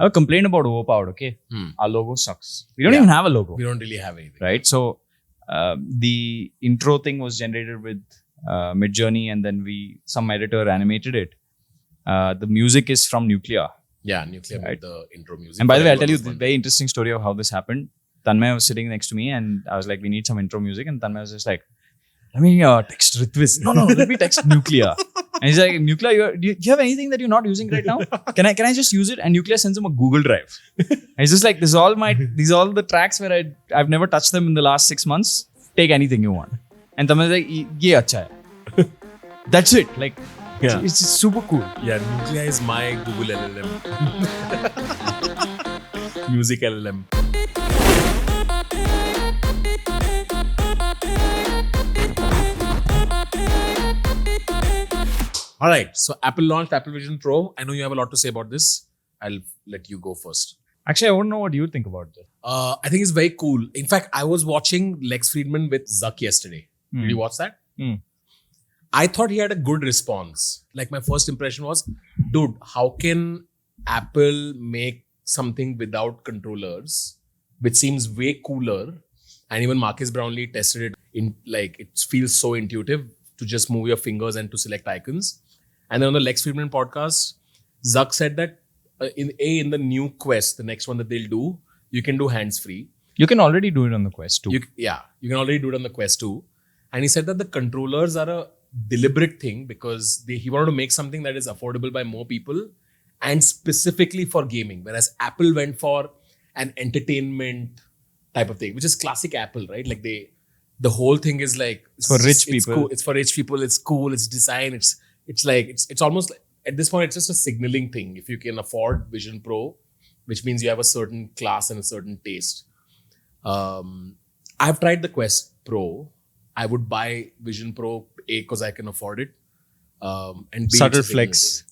I have a complaint about Overpowered, okay? Our logo sucks. We don't even have a logo. We don't really have anything. Right? So, the intro thing was generated with Midjourney, and then some editor animated it. The music is from Nuclear. Yeah, Nuclear made the intro music. And by the way, I'll tell you the very interesting story of how this happened. Tanmay was sitting next to me and I was like, we need some intro music. And Tanmay was just like, let me text Ritviz. No, let me text Nuclear. And he's like, Nuclear, do you have anything that you're not using right now? Can I just use it? And Nuclear sends him a Google Drive. And he's just like, these are all the tracks where I've never touched them in the last 6 months. Take anything you want. And Tanmay was like, ye acha hai. That's it. Like, yeah. It's super cool. Yeah, Nuclear is my Google LLM. Music LLM. All right, so Apple launched Apple Vision Pro. I know you have a lot to say about this. I'll let you go first. Actually, I want to know what you think about this. I think it's very cool. In fact, I was watching Lex Friedman with Zuck yesterday. Did you watch that? I thought he had a good response. Like my first impression was, dude, how can Apple make something without controllers, which seems way cooler? And even Marcus Brownlee tested it in like, it feels so intuitive to just move your fingers and to select icons. And then on the Lex Friedman podcast, Zuck said that in the new Quest, the next one that they'll do, you can do hands-free. You can already do it on the Quest 2. You can already do it on the Quest 2. And he said that the controllers are a deliberate thing because he wanted to make something that is affordable by more people and specifically for gaming. Whereas Apple went for an entertainment type of thing, which is classic Apple, right? Like the whole thing is like it's for rich people. Cool. It's for rich people. It's cool. It's design. It's almost like, at this point, it's just a signaling thing. If you can afford Vision Pro, which means you have a certain class and a certain taste. I've tried the Quest Pro. I would buy Vision Pro A because I can afford it. And B, subtle flex.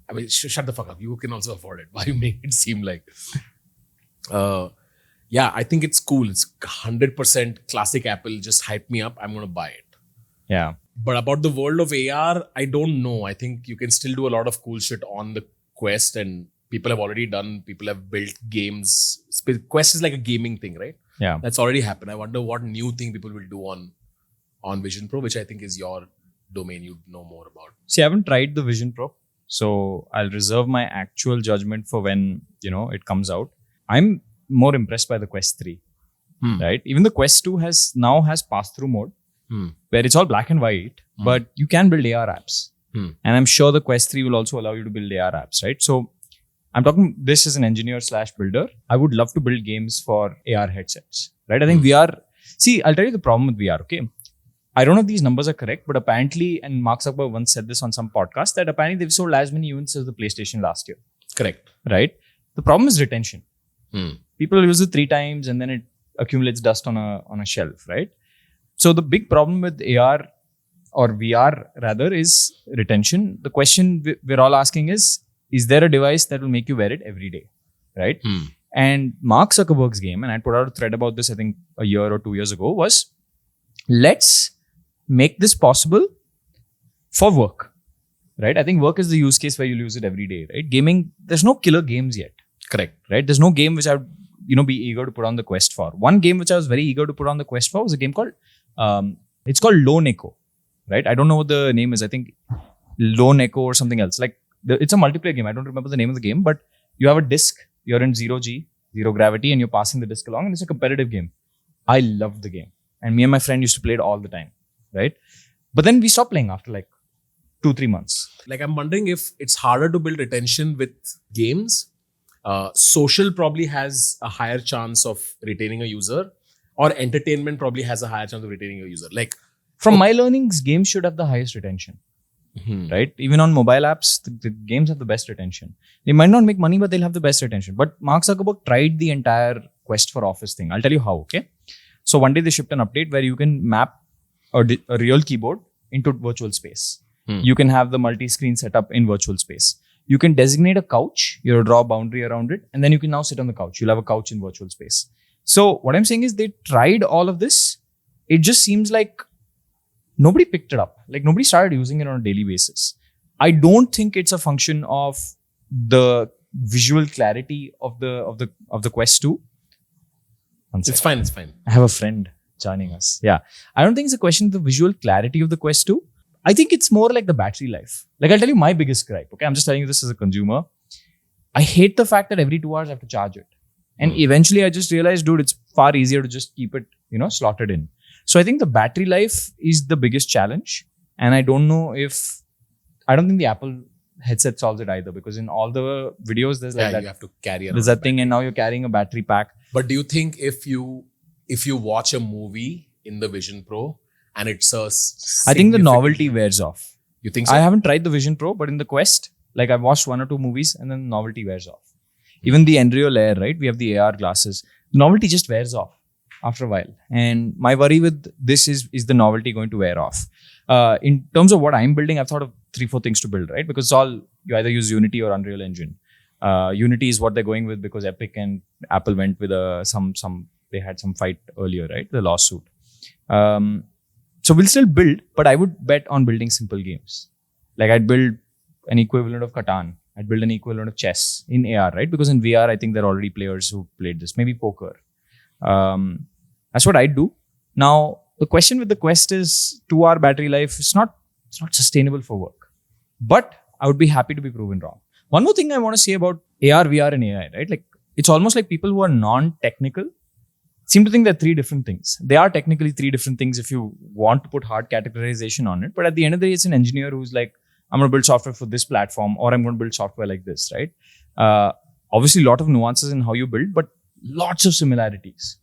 I mean, shut the fuck up. You can also afford it. Why you make it seem like? Yeah, I think it's cool. It's 100% classic Apple. Just hype me up. I'm going to buy it. Yeah. But about the world of AR, I don't know. I think you can still do a lot of cool shit on the Quest and people have built games. Quest is like a gaming thing, right? Yeah. That's already happened. I wonder what new thing people will do on Vision Pro, which I think is your domain. You know more about. See, I haven't tried the Vision Pro, so I'll reserve my actual judgment for when, it comes out. I'm more impressed by the Quest 3, right? Even the Quest 2 now has pass-through mode, where it's all black and white, but you can build AR apps. And I'm sure the Quest 3 will also allow you to build AR apps, right? So I'm talking this as an engineer/builder. I would love to build games for AR headsets, right? I think VR, see, I'll tell you the problem with VR, okay? I don't know if these numbers are correct, but apparently, and Mark Zuckerberg once said this on some podcast, that apparently they've sold as many units as the PlayStation last year. Correct. Right? The problem is retention. People use it 3 times and then it accumulates dust on a shelf, right? So the big problem with AR or VR rather is retention. The question we're all asking is there a device that will make you wear it every day, right? And Mark Zuckerberg's game, and I put out a thread about this, I think a year or 2 years ago, was let's make this possible for work, right? I think work is the use case where you'll use it every day, right? Gaming, there's no killer games yet. Correct. Right? There's no game which I would, be eager to put on the Quest for. One game which I was very eager to put on the Quest for was a game called, it's called Lone Echo, right? I don't know what the name is. I think Lone Echo or something else. Like it's a multiplayer game. I don't remember the name of the game, but you have a disc, you're in 0G, 0 gravity, and you're passing the disc along, and it's a competitive game. I loved the game. And me and my friend used to play it all the time, right? But then we stopped playing after like 2-3 months. Like I'm wondering if it's harder to build retention with games. Social probably has a higher chance of retaining a user, or entertainment probably has a higher chance of retaining a user. Like from my learnings, games should have the highest retention, right? Even on mobile apps, the games have the best retention. They might not make money, but they'll have the best retention. But Mark Zuckerberg tried the entire Quest for Office thing. I'll tell you how, okay? So one day they shipped an update where you can map a real keyboard into virtual space. You can have the multi-screen setup in virtual space. You can designate a couch, you'll draw a boundary around it, and then you can now sit on the couch. You'll have a couch in virtual space. So what I'm saying is they tried all of this. It just seems like nobody picked it up. Like nobody started using it on a daily basis. I don't think it's a function of the visual clarity of the Quest 2. It's fine. I have a friend joining us. Yeah. I don't think it's a question of the visual clarity of the Quest 2. I think it's more like the battery life. Like I'll tell you my biggest gripe. Okay. I'm just telling you this as a consumer. I hate the fact that every 2 hours I have to charge it. And eventually I just realized, dude, it's far easier to just keep it, slotted in. So I think the battery life is the biggest challenge. And I don't think the Apple headset solves it either, because in all the videos there's like that. You have to carry around. There's that thing, and now you're carrying a battery pack. But do you think if you watch a movie in the Vision Pro and it's I think the novelty wears off. You think so? I haven't tried the Vision Pro, but in the Quest, like I've watched 1 or 2 movies and then the novelty wears off. Even the Nvidia Air, right? We have the AR glasses. The novelty just wears off after a while. And my worry with this is the novelty going to wear off? In terms of what I'm building, I've thought of 3-4 things to build, right? Because it's all, you either use Unity or Unreal Engine. Unity is what they're going with because Epic and Apple went with they had some fight earlier, right? The lawsuit. So we'll still build, but I would bet on building simple games. Like I'd build an equivalent of Catan. I'd build an equivalent of chess in AR, right? Because in VR, I think there are already players who played this. Maybe poker. That's what I'd do. Now, the question with the Quest is 2-hour battery life. It's not sustainable for work. But I would be happy to be proven wrong. One more thing I want to say about AR, VR and AI, right? Like it's almost like people who are non-technical seem to think they're 3 different things. They are technically 3 different things if you want to put hard categorization on it. But at the end of the day, it's an engineer who's like, I'm going to build software for this platform, or I'm going to build software like this, right? Obviously, a lot of nuances in how you build, but lots of similarities,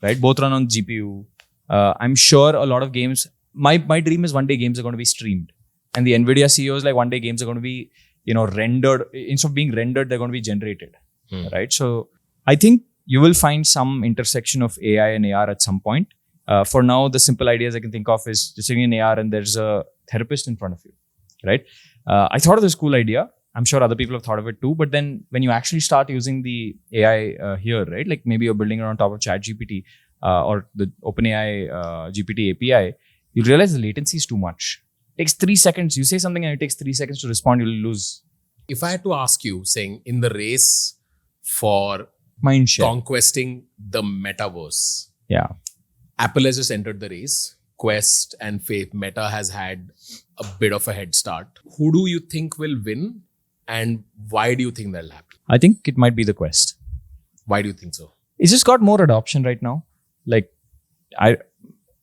right? Both run on GPU. I'm sure a lot of games, my dream is one day games are going to be streamed. And the Nvidia CEO is like, one day games are going to be, rendered. Instead of being rendered, they're going to be generated, right? So I think you will find some intersection of AI and AR at some point. For now, the simple ideas I can think of is just sitting in AR and there's a therapist in front of you, right? I thought of this cool idea. I'm sure other people have thought of it too. But then when you actually start using the AI here, right? Like maybe you're building it on top of ChatGPT or the OpenAI GPT API, you realize the latency is too much. It takes 3 seconds. You say something and it takes 3 seconds to respond. You'll lose. If I had to ask you, saying in the race for mindshare, conquesting the metaverse, yeah, Apple has just entered the race. Quest and Meta has had a bit of a head start. Who do you think will win, and why do you think that'll happen? I think it might be the Quest. Why do you think so? It's just got more adoption right now. Like at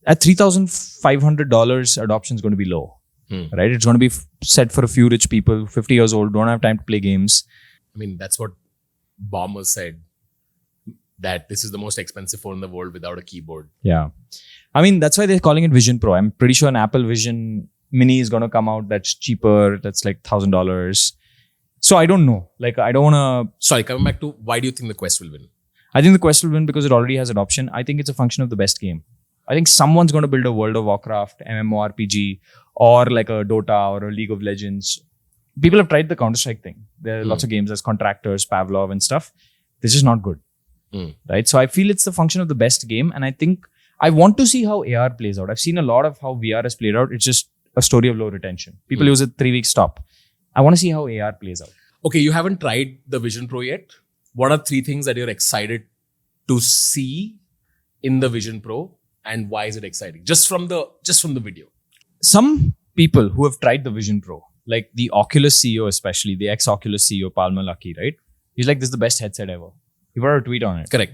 $3,500, adoption is going to be low, right? It's going to be set for a few rich people, 50 years old, don't have time to play games. I mean, that's what Bombers said, that this is the most expensive phone in the world without a keyboard. Yeah. I mean, that's why they're calling it Vision Pro. I'm pretty sure an Apple Vision Mini is going to come out that's cheaper. That's like $1,000. So I don't know. Like, I don't want to... Sorry, coming back to why do you think the Quest will win? I think the Quest will win because it already has adoption. I think it's a function of the best game. I think someone's going to build a World of Warcraft, MMORPG, or like a Dota or a League of Legends. People have tried the Counter-Strike thing. There are lots of games. There's Contractors, Pavlov and stuff. They're just not good. Right? So I feel it's the function of the best game. And I think I want to see how AR plays out. I've seen a lot of how VR has played out. It's just a story of low retention. People use it 3 weeks stop. I want to see how AR plays out. Okay, you haven't tried the Vision Pro yet. What are 3 things that you're excited to see in the Vision Pro, and why is it exciting? Just from the video. Some people who have tried the Vision Pro, like the Oculus CEO, especially the ex-Oculus CEO, Palmer Luckey, right? He's like, this is the best headset ever. He wrote a tweet on it. Correct.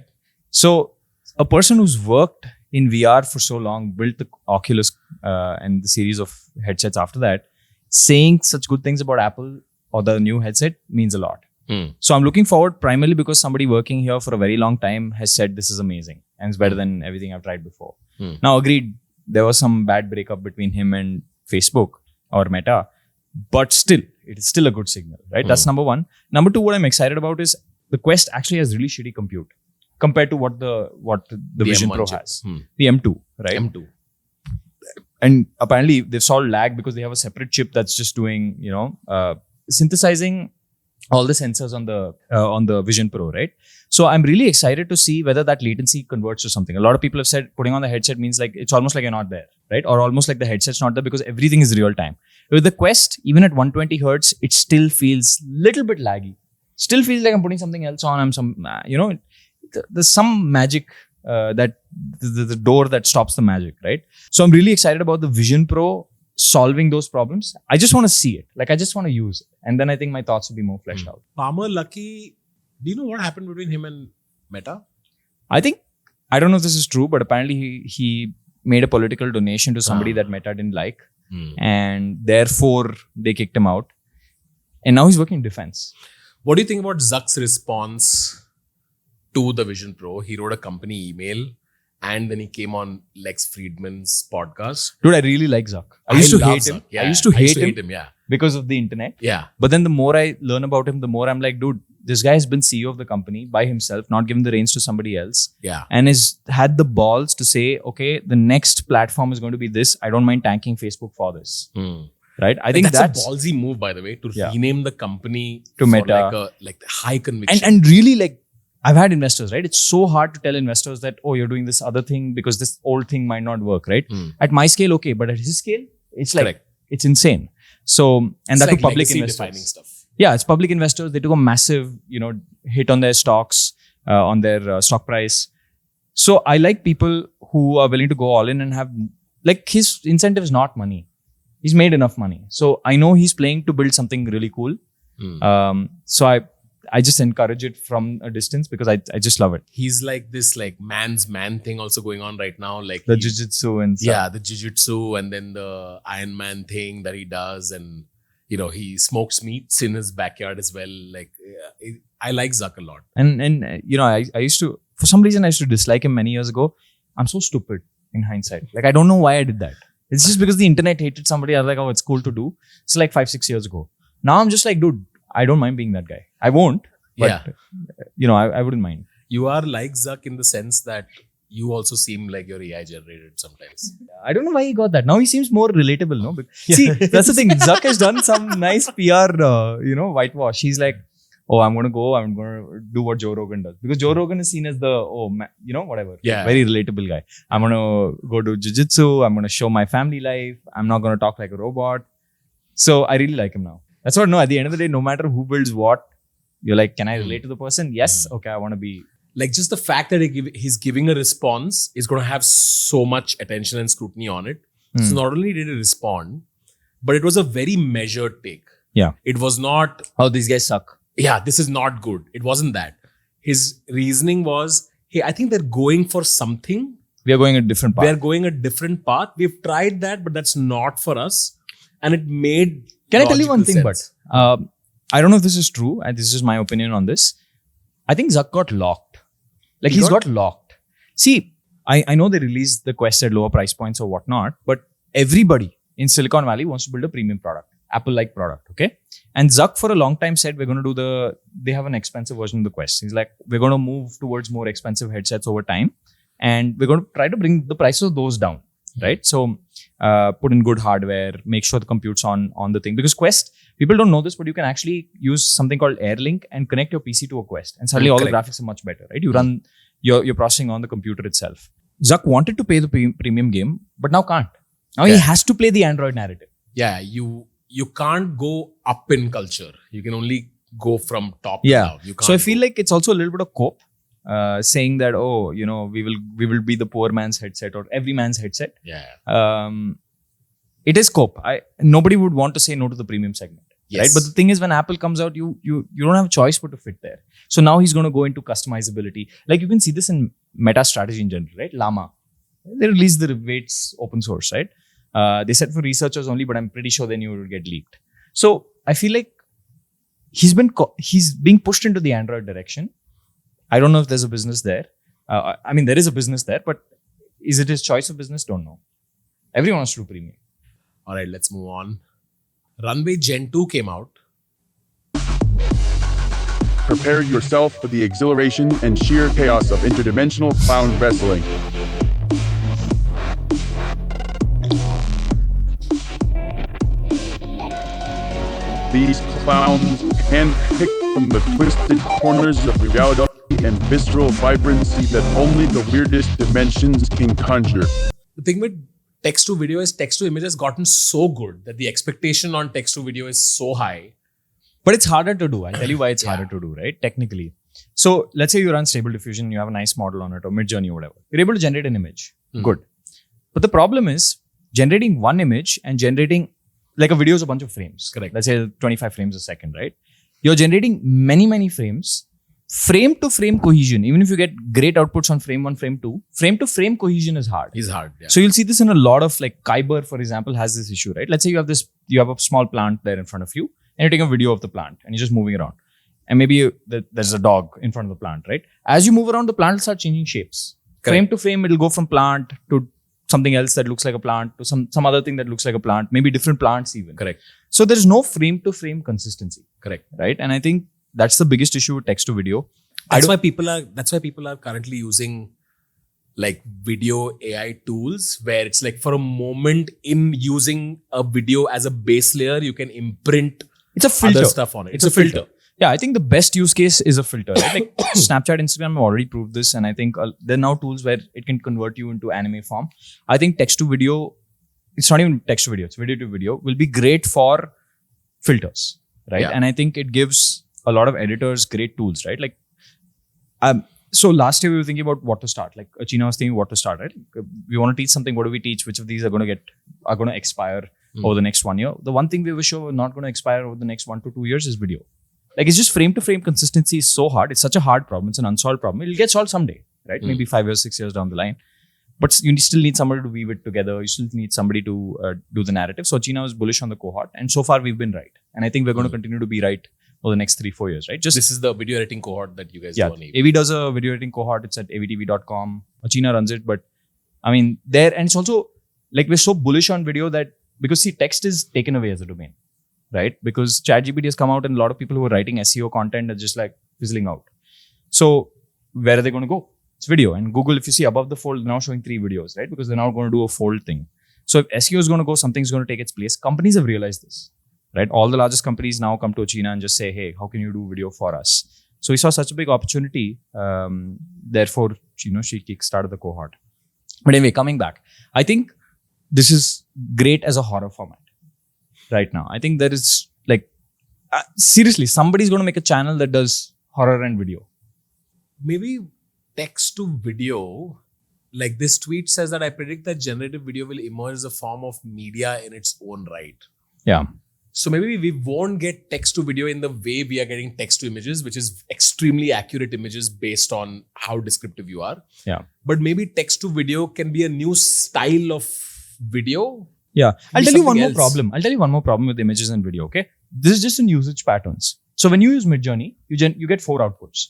So a person who's worked in VR for so long, built the Oculus and the series of headsets after that, saying such good things about Apple or the new headset means a lot. So I'm looking forward primarily because somebody working here for a very long time has said this is amazing and it's better than everything I've tried before. Now, agreed, there was some bad breakup between him and Facebook or Meta, but still, it is still a good signal, right? That's number one. Number two, what I'm excited about is the Quest actually has really shitty compute compared to what the Vision Pro has. The M2, right? M2. And apparently they've solved lag because they have a separate chip that's just doing, synthesizing all the sensors on the Vision Pro, right? So I'm really excited to see whether that latency converts to something. A lot of people have said putting on the headset means like it's almost like you're not there, right? Or almost like the headset's not there because everything is real time. With the Quest, even at 120 hertz, it still feels little bit laggy. Still feels like I'm putting something else on. I'm there's some magic that the door that stops the magic, right? So I'm really excited about the Vision Pro solving those problems. I just want to see it. Like I just want to use it. And then I think my thoughts will be more fleshed out. Palmer Luckey, do you know what happened between him and Meta? I don't know if this is true, but apparently he made a political donation to somebody that Meta didn't like. And therefore they kicked him out. And now he's working in defense. What do you think about Zuck's response to the Vision Pro? He wrote a company email and then he came on Lex Friedman's podcast. Dude, I really like Zuck. I used to hate him. Yeah, I used to hate him yeah. because of the internet. Yeah. But then the more I learn about him, the more I'm like, dude, this guy has been CEO of the company by himself, not given the reins to somebody else. Yeah. And has had the balls to say, okay, the next platform is going to be this. I don't mind tanking Facebook for this. Right? I think that's a ballsy move, by the way, to rename the company to Meta. like high conviction. And really, like, I've had investors, right? It's so hard to tell investors that, oh, you're doing this other thing because this old thing might not work, right? At my scale, okay. But at his scale, it's like, it's insane. So, and it's that's like public investors. Defining stuff. Yeah, it's public investors. They took a massive, hit on their stocks, on their stock price. So I like people who are willing to go all in and have, like, his incentive is not money. He's made enough money. So I know he's playing to build something really cool. So I just encourage it from a distance because I just love it. He's like this like man's man thing also going on right now. Like the jiu-jitsu and stuff. Yeah, the jiu-jitsu and then the Iron Man thing that he does. And, he smokes meats in his backyard as well. Like, I like Zuck a lot. And I used to, for some reason, I used to dislike him many years ago. I'm so stupid in hindsight. Like, I don't know why I did that. It's just because the internet hated somebody. I was like, oh, it's cool to do. It's like 5-6 years ago. Now I'm just like, dude, I don't mind being that guy. I won't. But, I wouldn't mind. You are like Zuck in the sense that you also seem like you're AI generated sometimes. I don't know why he got that. Now he seems more relatable, no? But, see, that's the thing. Zuck has done some nice PR, whitewash. He's like, oh, I'm going to do what Joe Rogan does. Because Joe Rogan is seen as the, whatever. Yeah. Very relatable guy. I'm going to go do jiu-jitsu. I'm going to show my family life. I'm not going to talk like a robot. So I really like him now. That's what, no, at the end of the day, no matter who builds what, you're like, can I relate to the person? Yes. Okay, I want to be. Like just the fact that he's giving a response is going to have so much attention and scrutiny on it. So not only did he respond, but it was a very measured take. Yeah. It was not, oh, these guys suck. Yeah, this is not good. It wasn't that. His reasoning was, hey, I think they're going for something. We are going a different path. We are going a different path. We've tried that, but that's not for us. And it made. Can I tell you one thing, sense. but I don't know if this is true, and this is my opinion on this. I think Zuck got locked. Like he's got locked. See, I know they released the Quest at lower price points or whatnot, but everybody in Silicon Valley wants to build a premium product, Apple-like product, okay? And Zuck for a long time said, we're going to do they have an expensive version of the Quest. He's like, we're going to move towards more expensive headsets over time. And we're going to try to bring the prices of those down, right? So put in good hardware, make sure the compute's on the thing. Because Quest, people don't know this, but you can actually use something called AirLink and connect your PC to a Quest. And suddenly all the graphics are much better, right? You run your processing on the computer itself. Zuck wanted to play the premium game, but now can't. Now he has to play the Android narrative. Yeah, you can't go up in culture. You can only go from top to down. So I feel like it's also a little bit of cope, saying that, oh, we will be the poor man's headset or every man's headset. Yeah. It is cope. Nobody would want to say no to the premium segment. Yes. Right? But the thing is, when Apple comes out, you don't have a choice but to fit there. So now he's going to go into customizability. Like you can see this in Meta strategy in general, right? Llama. They released the weights open source, right? They said for researchers only, but I'm pretty sure they knew it would get leaked. So I feel like he's being pushed into the Android direction. I don't know if there's a business there. There is a business there, but is it his choice of business? Don't know. Everyone wants to do premium. All right, let's move on. Runway Gen 2 came out. Prepare yourself for the exhilaration and sheer chaos of interdimensional clown wrestling. These clowns, handpicked from the twisted corners of reality and visceral vibrancy that only the weirdest dimensions can conjure. The thing with text to video is text to image has gotten so good that the expectation on text to video is so high But it's harder to do. I'll tell you why it's harder to do, right? Technically. So let's say you run Stable Diffusion, you have a nice model on it or Midjourney or whatever. You're able to generate an image. Good. But the problem is generating one image and generating like a video is a bunch of frames. Correct. Let's say 25 frames a second, right? You're generating many, many frames. Frame to frame cohesion, even if you get great outputs on frame 1, frame 2, frame to frame cohesion is hard. It's hard. Yeah. So you'll see this in a lot of like Kyber, for example, has this issue, right? Let's say you have a small plant there in front of you and you're taking a video of the plant and you're just moving around. And maybe there's a dog in front of the plant, right? As you move around, the plant will start changing shapes. Correct. Frame to frame, it'll go from plant to something else that looks like a plant to some other thing that looks like a plant, maybe different plants even. Correct. So there's no frame to frame consistency. Correct. Right? And I think that's the biggest issue with text to video. That's why people are currently using like video AI tools where it's like for a moment in using a video as a base layer, you can imprint it's a filter. Other stuff on it. It's a filter. Yeah, I think the best use case is a filter. Right? Like Snapchat, Instagram have already proved this, and I think there are now tools where it can convert you into anime form. I think text to video, it's not even text to video, it's video to video, will be great for filters, right? Yeah. And I think it gives a lot of editors great tools, right? Like, so last year we were thinking about what to start. Like Achina was thinking what to start, right? We want to teach something. What do we teach? Which of these are going to expire over the next 1 year? The one thing we were sure not going to expire over the next 1 to 2 years is video. Like it's just frame to frame consistency is so hard. It's such a hard problem. It's an unsolved problem. It'll get solved someday, right? Maybe 5 years, 6 years down the line. But you still need somebody to weave it together. You still need somebody to do the narrative. So Achina was bullish on the cohort, and so far we've been right. And I think we're going to continue to be right over the next 3-4 years, right? This is the video editing cohort that you guys do on AV. AV does a video editing cohort. It's at avtv.com. Achina runs it, but I mean, and it's also like we're so bullish on video that because see, text is taken away as a domain, right? Because ChatGPT has come out and a lot of people who are writing SEO content are just like fizzling out. So where are they going to go? It's video. And Google, if you see above the fold, they're now showing 3 videos, right? Because they're now going to do a fold thing. So if SEO is going to go, something's going to take its place. Companies have realized this. Right? All the largest companies now come to Achina and just say, hey, how can you do video for us? So we saw such a big opportunity. Therefore, she kickstarted the cohort. But anyway, coming back, I think this is great as a horror format right now. I think there is like, seriously, somebody's going to make a channel that does horror and video. Maybe text to video, like this tweet says that I predict that generative video will emerge as a form of media in its own right. Yeah. So maybe we won't get text to video in the way we are getting text to images, which is extremely accurate images based on how descriptive you are. Yeah. But maybe text to video can be a new style of video. Yeah. I'll tell you one more else. problem. I'll tell you one more problem with images and video. Okay. This is just in usage patterns. So when you use Midjourney, you get 4 outputs.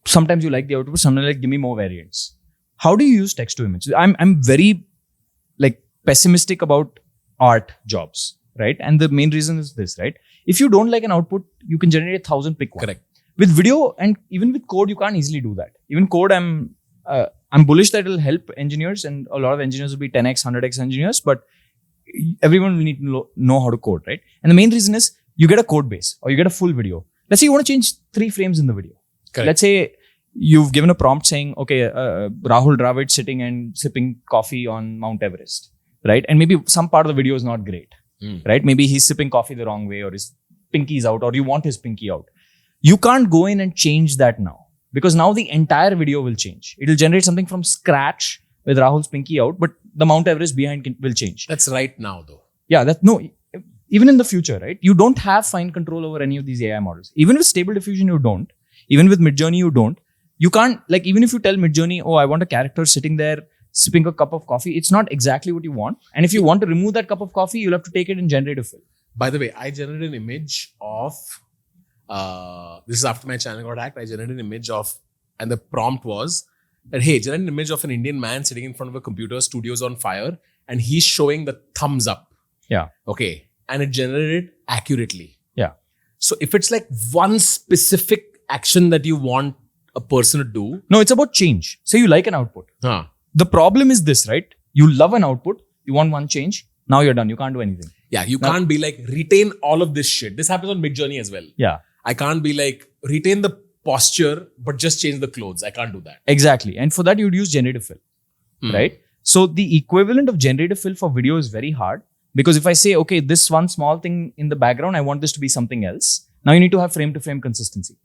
Sometimes you like the output. Sometimes like, give me more variants. How do you use text to image? I'm very like pessimistic about art jobs. Right. And the main reason is this, right? If you don't like an output, you can generate 1,000, pick one. Correct. With video and even with code, you can't easily do that. Even code, I'm bullish that it'll help engineers, and a lot of engineers will be 10x, 100x engineers, but everyone will need to know how to code, right? And the main reason is you get a code base or you get a full video. Let's say you want to change 3 frames in the video. Correct. Let's say you've given a prompt saying, okay, Rahul Dravid sitting and sipping coffee on Mount Everest, right? And maybe some part of the video is not great. Right? Maybe he's sipping coffee the wrong way, or his pinky's out, or you want his pinky out. You can't go in and change that now, because now the entire video will change. It will generate something from scratch with Rahul's pinky out, but the Mount Everest behind will change. That's right now though. Yeah, even in the future, right? You don't have fine control over any of these AI models. Even with Stable Diffusion, you don't. Even with Midjourney, you don't. You can't, like, even if you tell Midjourney, oh, I want a character sitting there sipping a cup of coffee, it's not exactly what you want. And if you want to remove that cup of coffee, you'll have to take it and generate a fill. By the way, I generated an image of, this is after my channel got hacked, I generated an image of, and the prompt was that, hey, generate an image of an Indian man sitting in front of a computer, studio's on fire, and he's showing the thumbs up. Yeah. Okay. And it generated accurately. Yeah. So if it's like one specific action that you want a person to do. No, it's about change. Say you like an output. The problem is this, right? You love an output, you want one change, now you're done. You can't do anything. Yeah, you can't be like, retain all of this shit. This happens on Midjourney as well. Yeah. I can't be like, retain the posture, but just change the clothes. I can't do that. Exactly. And for that, you'd use generative fill, right? So the equivalent of generative fill for video is very hard. Because if I say, okay, this one small thing in the background, I want this to be something else. Now you need to have frame to frame consistency.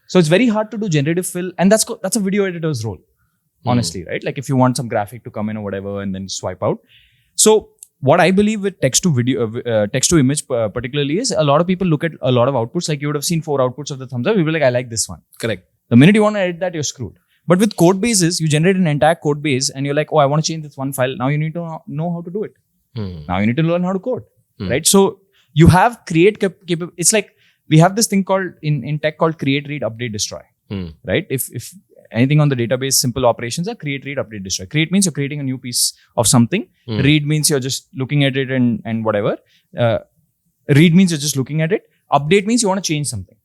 So it's very hard to do generative fill. And that's a video editor's role, honestly, right? Like if you want some graphic to come in or whatever and then swipe out. So what I believe with text to video, text to image particularly is a lot of people look at a lot of outputs. Like you would have seen 4 outputs of the thumbs up. You'll be like, I like this one. Correct. The minute you want to edit that, you're screwed. But with code bases, you generate an entire code base and you're like, oh, I want to change this one file. Now you need to know how to do it. Now you need to learn how to code, right? So you have create capability. It's like we have this thing called in tech called create, read, update, destroy, right? If anything on the database, simple operations are create, read, update, destroy. Create means you're creating a new piece of something. Read means you're just looking at it and whatever. Read means you're just looking at it. Update means you want to change something.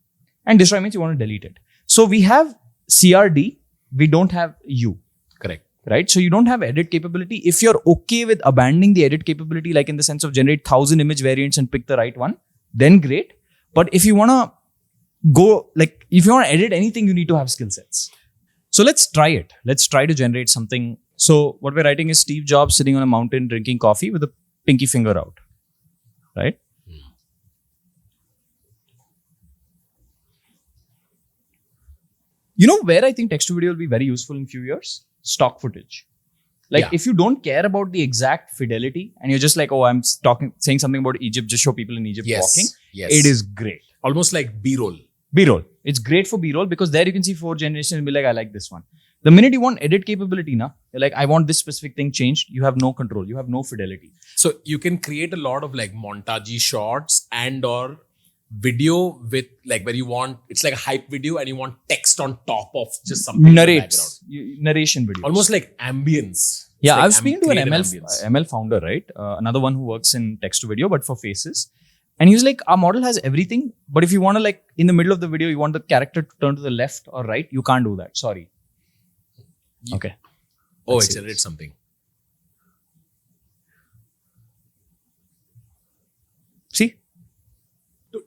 And destroy means you want to delete it. So we have CRD. We don't have U. Correct. Right? So you don't have edit capability. If you're okay with abandoning the edit capability, like in the sense of generate 1,000 image variants and pick the right one, then great. But if you want to go, like if you want to edit anything, you need to have skill sets. So let's try it. Let's try to generate something. So what we're writing is Steve Jobs sitting on a mountain drinking coffee with a pinky finger out. Right? You know where I think text to video will be very useful in few years? Stock footage. Like if you don't care about the exact fidelity and you're just like, oh, I'm saying something about Egypt, just show people in Egypt walking. Yes. It is great. Almost like B-roll. B-roll. It's great for B-roll because there you can see 4 generations and be like, I like this one. The minute you want edit capability, you're like, I want this specific thing changed. You have no control. You have no fidelity. So you can create a lot of like montage shots and or video with like where you want, it's like a hype video and you want text on top of just something in the background. Narration video. Almost like ambience. Yeah, I was speaking to an ML founder, right? Another one who works in text to video, but for faces. And he was like, our model has everything. But if you want to like, in the middle of the video, you want the character to turn to the left or right, you can't do that. Sorry. Okay. Oh, it generated something. See?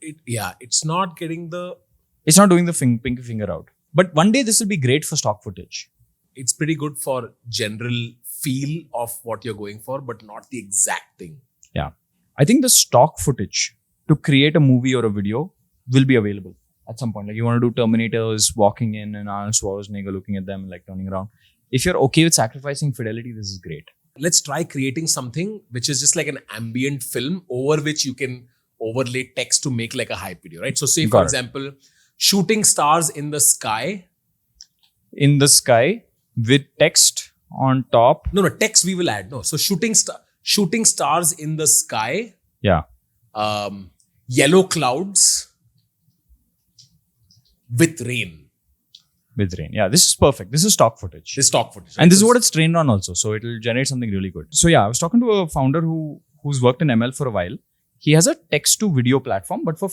It's not getting the... It's not doing the pinky finger out. But one day this will be great for stock footage. It's pretty good for general feel of what you're going for, but not the exact thing. Yeah. I think the stock footage to create a movie or a video will be available at some point. Like you want to do Terminators walking in and Arnold Schwarzenegger looking at them and like turning around. If you're okay with sacrificing fidelity, this is great. Let's try creating something which is just like an ambient film over which you can overlay text to make like a hype video, right? So say for example, shooting stars in the sky. In the sky with text on top. No, text we will add. No. So shooting stars in the sky. Yeah. Yellow clouds with rain. With rain. Yeah, this is perfect. This is stock footage. This is stock footage. Right? And this is what it's trained on also. So it will generate something really good. So yeah, I was talking to a founder who's worked in ML for a while. He has a text to video platform, but for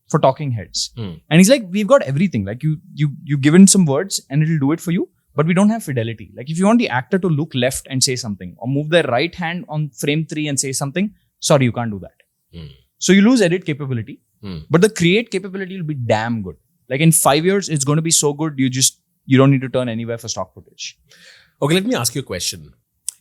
for talking heads. And he's like, we've got everything. Like you given some words and it'll do it for you, but we don't have fidelity. Like if you want the actor to look left and say something or move their right hand on frame 3 and say something, sorry, you can't do that. So you lose edit capability, but the create capability will be damn good. Like in 5 years, it's going to be so good. You don't need to turn anywhere for stock footage. Okay, let me ask you a question.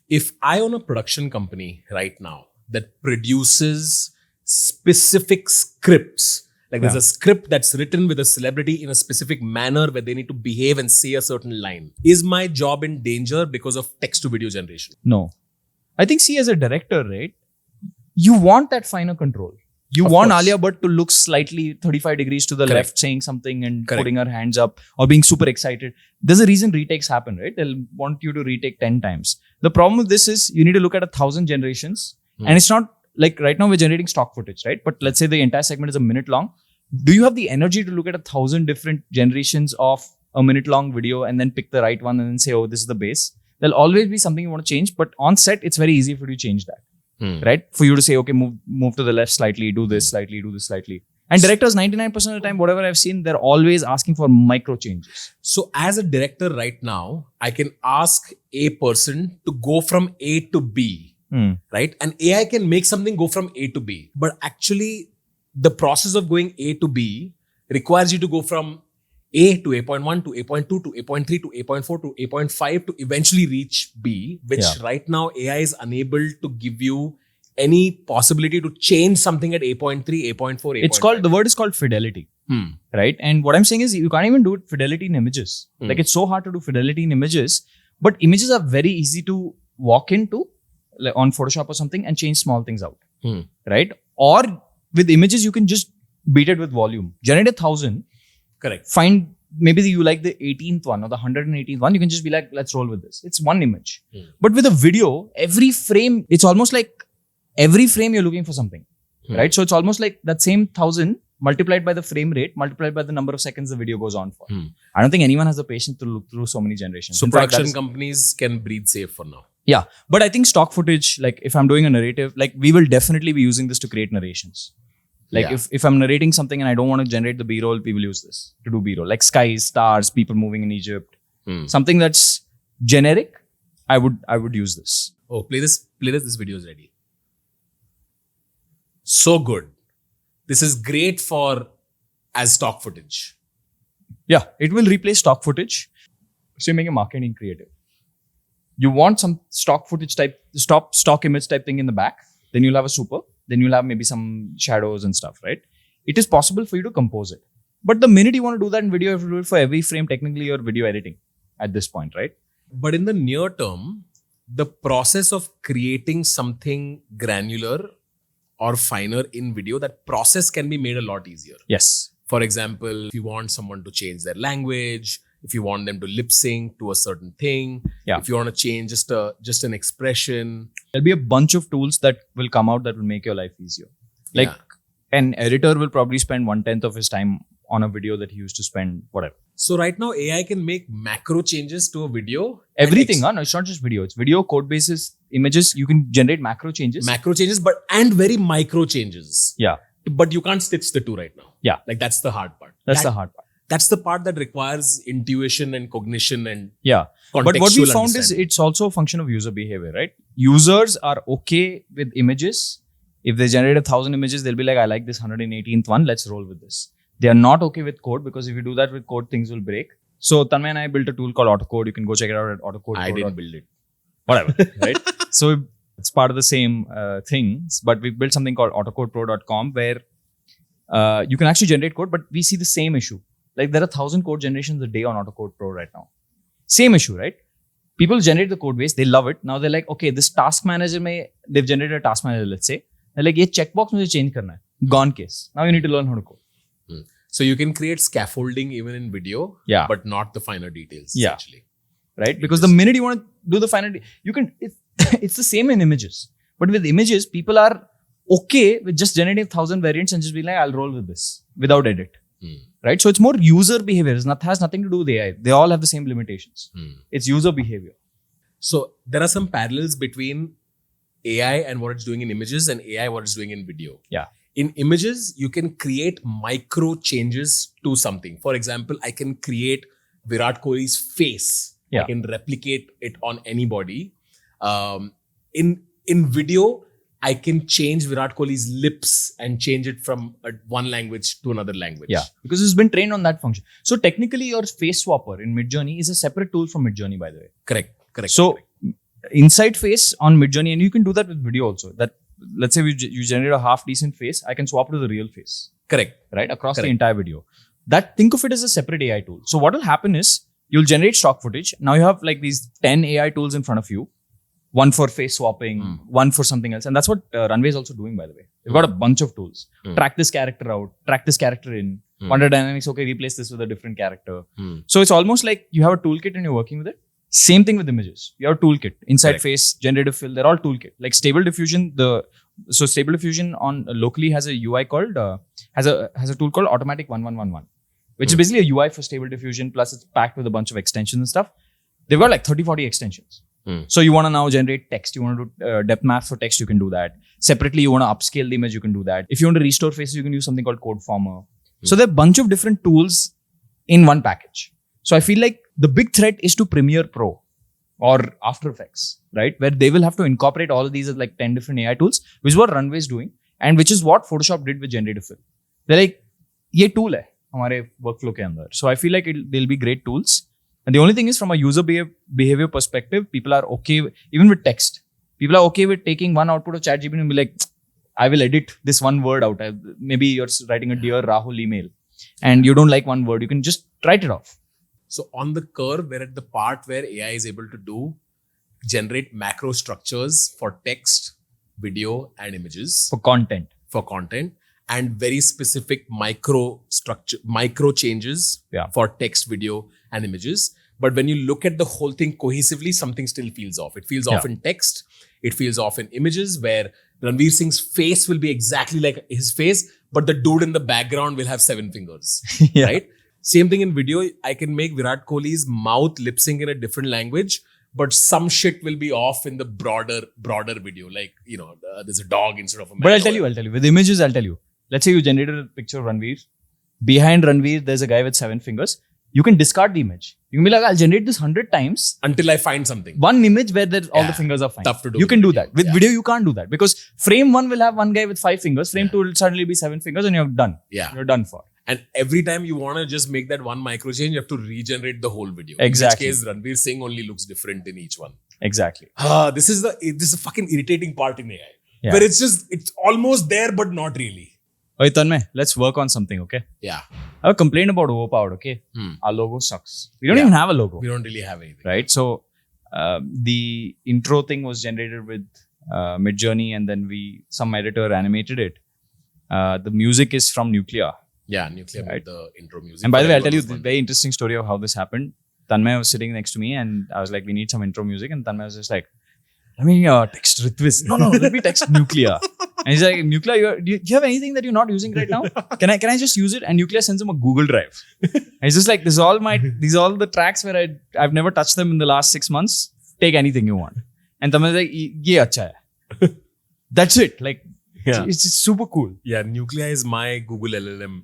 If I own a production company right now that produces specific scripts, like there's a script that's written with a celebrity in a specific manner where they need to behave and say a certain line. Is my job in danger because of text to video generation? No. I think, see, as a director, right, you want that finer control. You want Alia Bhatt to look slightly 35 degrees to the left, saying something and putting her hands up or being super excited. There's a reason retakes happen, right? They'll want you to retake 10 times. The problem with this is you need to look at 1,000 generations. And it's not like right now we're generating stock footage, right? But let's say the entire segment is a minute long. Do you have the energy to look at 1,000 different generations of a minute long video and then pick the right one and then say, oh, this is the base? There'll always be something you want to change. But on set, it's very easy for you to change that. Right? For you to say, okay, move to the left slightly, do this slightly, do this slightly. And directors, 99% of the time, whatever I've seen, they're always asking for micro changes. So as a director right now, I can ask a person to go from A to B, right? And AI can make something go from A to B. But actually, the process of going A to B requires you to go from A to A.1 to A.2 to A.3 to A.4 to A.5 to eventually reach B, which right now AI is unable to give you any possibility to change something at 8.3, 8.4, 8.5? The word is called fidelity. Right? And what I'm saying is you can't even do fidelity in images. Like it's so hard to do fidelity in images, but images are very easy to walk into like on Photoshop or something and change small things out. Right? Or with images, you can just beat it with volume. Generate 1,000. Correct. Find maybe you like the 18th one or the 118th one. You can just be like, let's roll with this. It's one image. But with a video, every frame, it's almost like every frame you're looking for something. Right? So it's almost like that same 1,000 multiplied by the frame rate, multiplied by the number of seconds the video goes on for. I don't think anyone has the patience to look through so many generations. So production companies can breathe safe for now. Yeah. But I think stock footage, like if I'm doing a narrative, like we will definitely be using this to create narrations. Like if I'm narrating something and I don't want to generate the B-roll, we will use this to do B-roll. Like skies, stars, people moving in Egypt. Something that's generic, I would use this. Oh, play this. This video is ready. So good. This is great for as stock footage. Yeah, it will replace stock footage. So you're making a marketing creative. You want some stock footage type, stock image type thing in the back. Then you'll have a super. Then you'll have maybe some shadows and stuff, right? It is possible for you to compose it. But the minute you want to do that in video, you have to do it for every frame. Technically, you're video editing at this point, right? But in the near term, the process of creating something granular or finer in video, that process can be made a lot easier. Yes. For example, if you want someone to change their language, if you want them to lip sync to a certain thing, if you want to change just an expression. There'll be a bunch of tools that will come out that will make your life easier. Like an editor will probably spend 1/10 of his time on a video that he used to spend whatever. So right now AI can make macro changes to a video. Everything, no, it's not just video. It's video, code bases, images. You can generate macro changes. And very micro changes. Yeah. But you can't stitch the two right now. Yeah. Like that's the hard part. That's the hard part. That's the part that requires intuition and cognition and But what we found is it's also a function of user behavior, right? Users are okay with images. If they generate 1,000 images, they'll be like, I like this 118th one. Let's roll with this. They are not okay with code because if you do that with code, things will break. So Tanmay and I built a tool called AutoCode. You can go check it out at AutoCode. I didn't build it. Whatever, right? So it's part of the same things, but we built something called autocodepro.com where you can actually generate code, but we see the same issue. Like there are 1,000 code generations a day on AutoCode Pro right now. Same issue, right? People generate the code base, they love it. Now they're like, okay, this task manager they've generated a task manager, let's say. They're like, ye checkbox mujhe change karna hai. Gone case. Now you need to learn how to code. So you can create scaffolding even in video, but not the finer details. Essentially. Right? Because the minute you want to do the finer, you can. It's the same in images, but with images, people are okay with just generating 1,000 variants and just be like, I'll roll with this without edit. Right? So it's more user behavior. It has nothing to do with AI. They all have the same limitations. It's user behavior. So there are some parallels between AI and what it's doing in images and AI what it's doing in video. Yeah. In images, you can create micro changes to something. For example, I can create Virat Kohli's face. I can replicate it on anybody. In video, I can change Virat Kohli's lips and change it from one language to another language. Yeah, because it's been trained on that function. So technically, your face swapper in Midjourney is a separate tool from Midjourney, by the way. Correct. So inside face on Midjourney, and you can do that with video also. That let's say you generate a half decent face, I can swap to the real face. Correct. Right across the entire video. Think of it as a separate AI tool. So what will happen is you'll generate stock footage. Now you have like these 10 AI tools in front of you. One for face swapping, one for something else. And that's what Runway is also doing, by the way. They've got a bunch of tools. Track this character out, track this character in. Wonder Dynamics, okay, replace this with a different character. So it's almost like you have a toolkit and you're working with it. Same thing with images. You have a toolkit. Inside face, generative fill, they're all toolkit. Like Stable Diffusion, Stable Diffusion on locally has a UI called, has a tool called Automatic 1111, which is basically a UI for Stable Diffusion, plus it's packed with a bunch of extensions and stuff. They've got like 30-40 extensions. So you want to now generate text, you want to do depth map for text, you can do that. Separately, you want to upscale the image, you can do that. If you want to restore faces, you can use something called Code Former. So there are a bunch of different tools in one package. So I feel like the big threat is to Premiere Pro or After Effects, right? Where they will have to incorporate all of these as like 10 different AI tools, which is what Runway is doing and which is what Photoshop did with generative fill. They're like, ye tool hai hamare workflow ke andar. So I feel like they'll be great tools. And the only thing is from a user behavior perspective, people are okay, even with text. People are okay with taking one output of ChatGPT and be like, I will edit this one word out. Maybe you're writing a Dear Rahul email and you don't like one word. You can just write it off. So on the curve, we're at the part where AI is able to generate macro structures for text, video, and images For content. And very specific micro changes for text, video, and images. But when you look at the whole thing cohesively, something still feels off. It feels off in text. It feels off in images where Ranveer Singh's face will be exactly like his face, but the dude in the background will have 7 fingers, right? Same thing in video. I can make Virat Kohli's mouth lip sync in a different language, but some shit will be off in the broader video. Like, there's a dog instead of a man. But I'll tell you. With images, I'll tell you. Let's say you generated a picture of Ranveer. Behind Ranveer, there's a guy with 7 fingers. You can discard the image. You can be like, I'll generate this 100 times. Until I find something. One image where all the fingers are fine. Tough to do. You can do that. With video, you can't do that. Because frame 1 will have one guy with 5 fingers. Frame 2 will suddenly be 7 fingers and you're done. Yeah. You're done for. And every time you want to just make that one micro change, you have to regenerate the whole video. Exactly. In which case, Ranveer Singh only looks different in each one. Exactly. This is a fucking irritating part in AI. Yeah. Where it's almost there, but not really. Oi, Tanmay, let's work on something, okay? Yeah. I have a complaint about Overpowered, okay? Our logo sucks. We don't even have a logo. We don't really have anything. Right? So, the intro thing was generated with Midjourney and then some editor animated it. The music is from Nuclear. Yeah, Nuclear made the intro music. And by the way, I'll tell you the very interesting story of how this happened. Tanmay was sitting next to me and I was like, we need some intro music. And Tanmay was just like, let me text Ritviz. No, let me text Nuclear. And he's like, Nuclear, do you have anything that you're not using right now? Can I just use it? And Nuclear sends him a Google Drive. And he's just like, these are all the tracks where I've never touched them in the last 6 months. Take anything you want. And Tanmay was like, ye acha hai. That's it. Like, it's just super cool. Yeah, Nuclear is my Google LLM.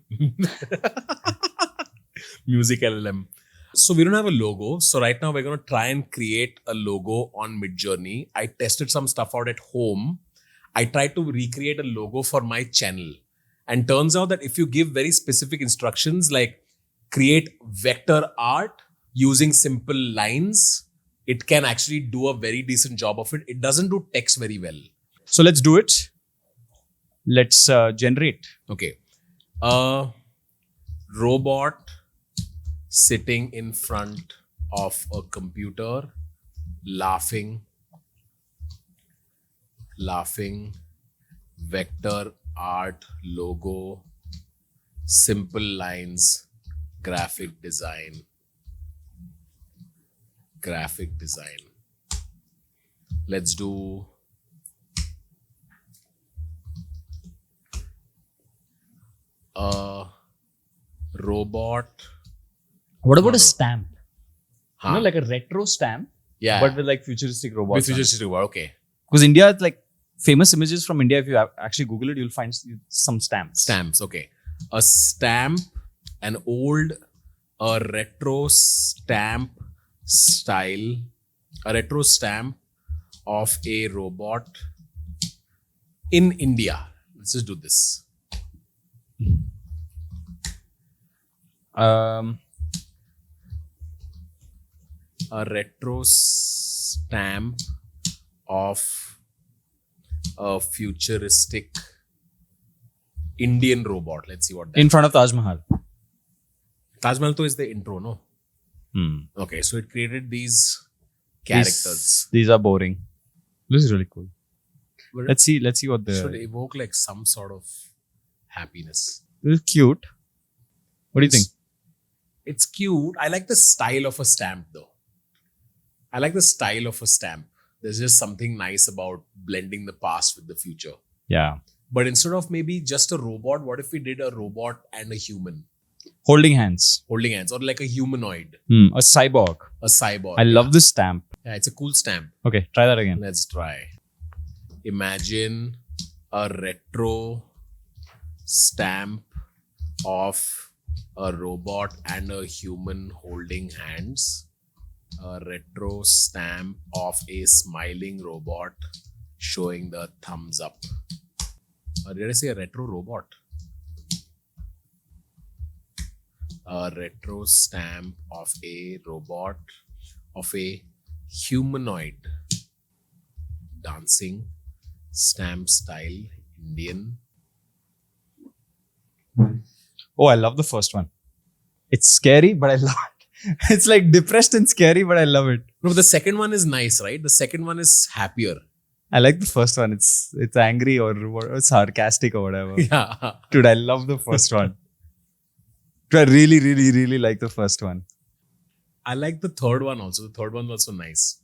Music LLM. So we don't have a logo. So right now we're going to try and create a logo on Midjourney. I tested some stuff out at home. I tried to recreate a logo for my channel. And turns out that if you give very specific instructions like create vector art using simple lines, it can actually do a very decent job of it. It doesn't do text very well. So let's do it. Let's generate. Okay. Robot sitting in front of a computer, laughing, vector art logo, simple lines, graphic design. Let's do a robot. What about a stamp? Huh? Like a retro stamp, but with like futuristic robots. With futuristic robot, okay. Because India, like famous images from India, if you actually Google it, you'll find some stamps. Stamps, okay. A stamp, a retro stamp style, a retro stamp of a robot in India. Let's just do this. A retro stamp of a futuristic Indian robot. Let's see what that in front of Taj Mahal. Taj Mahal is the intro, no? Okay, so it created these characters. These are boring. This is really cool. But Let's see what the should evoke like some sort of happiness. This is cute. What do you think? It's cute. I like the style of a stamp though. There's just something nice about blending the past with the future. Yeah. But instead of maybe just a robot, what if we did a robot and a human? Holding hands. Or like a humanoid. A cyborg. A cyborg. I love this stamp. Yeah, it's a cool stamp. Okay, try that again. Let's try. Imagine a retro stamp of a robot and a human holding hands. A retro stamp of a smiling robot showing the thumbs up. Or did I say a retro robot? A retro stamp of a robot, of a humanoid. dancing, stamp style, Indian. Oh, I love the first one. It's scary, but I love it. It's like depressed and scary, but I love it. No, the second one is nice, right? The second one is happier. I like the first one. It's angry or sarcastic or whatever. Yeah. Dude, I love the first one. Dude, I really, really, really like the first one. I like the third one also. The third one was also nice.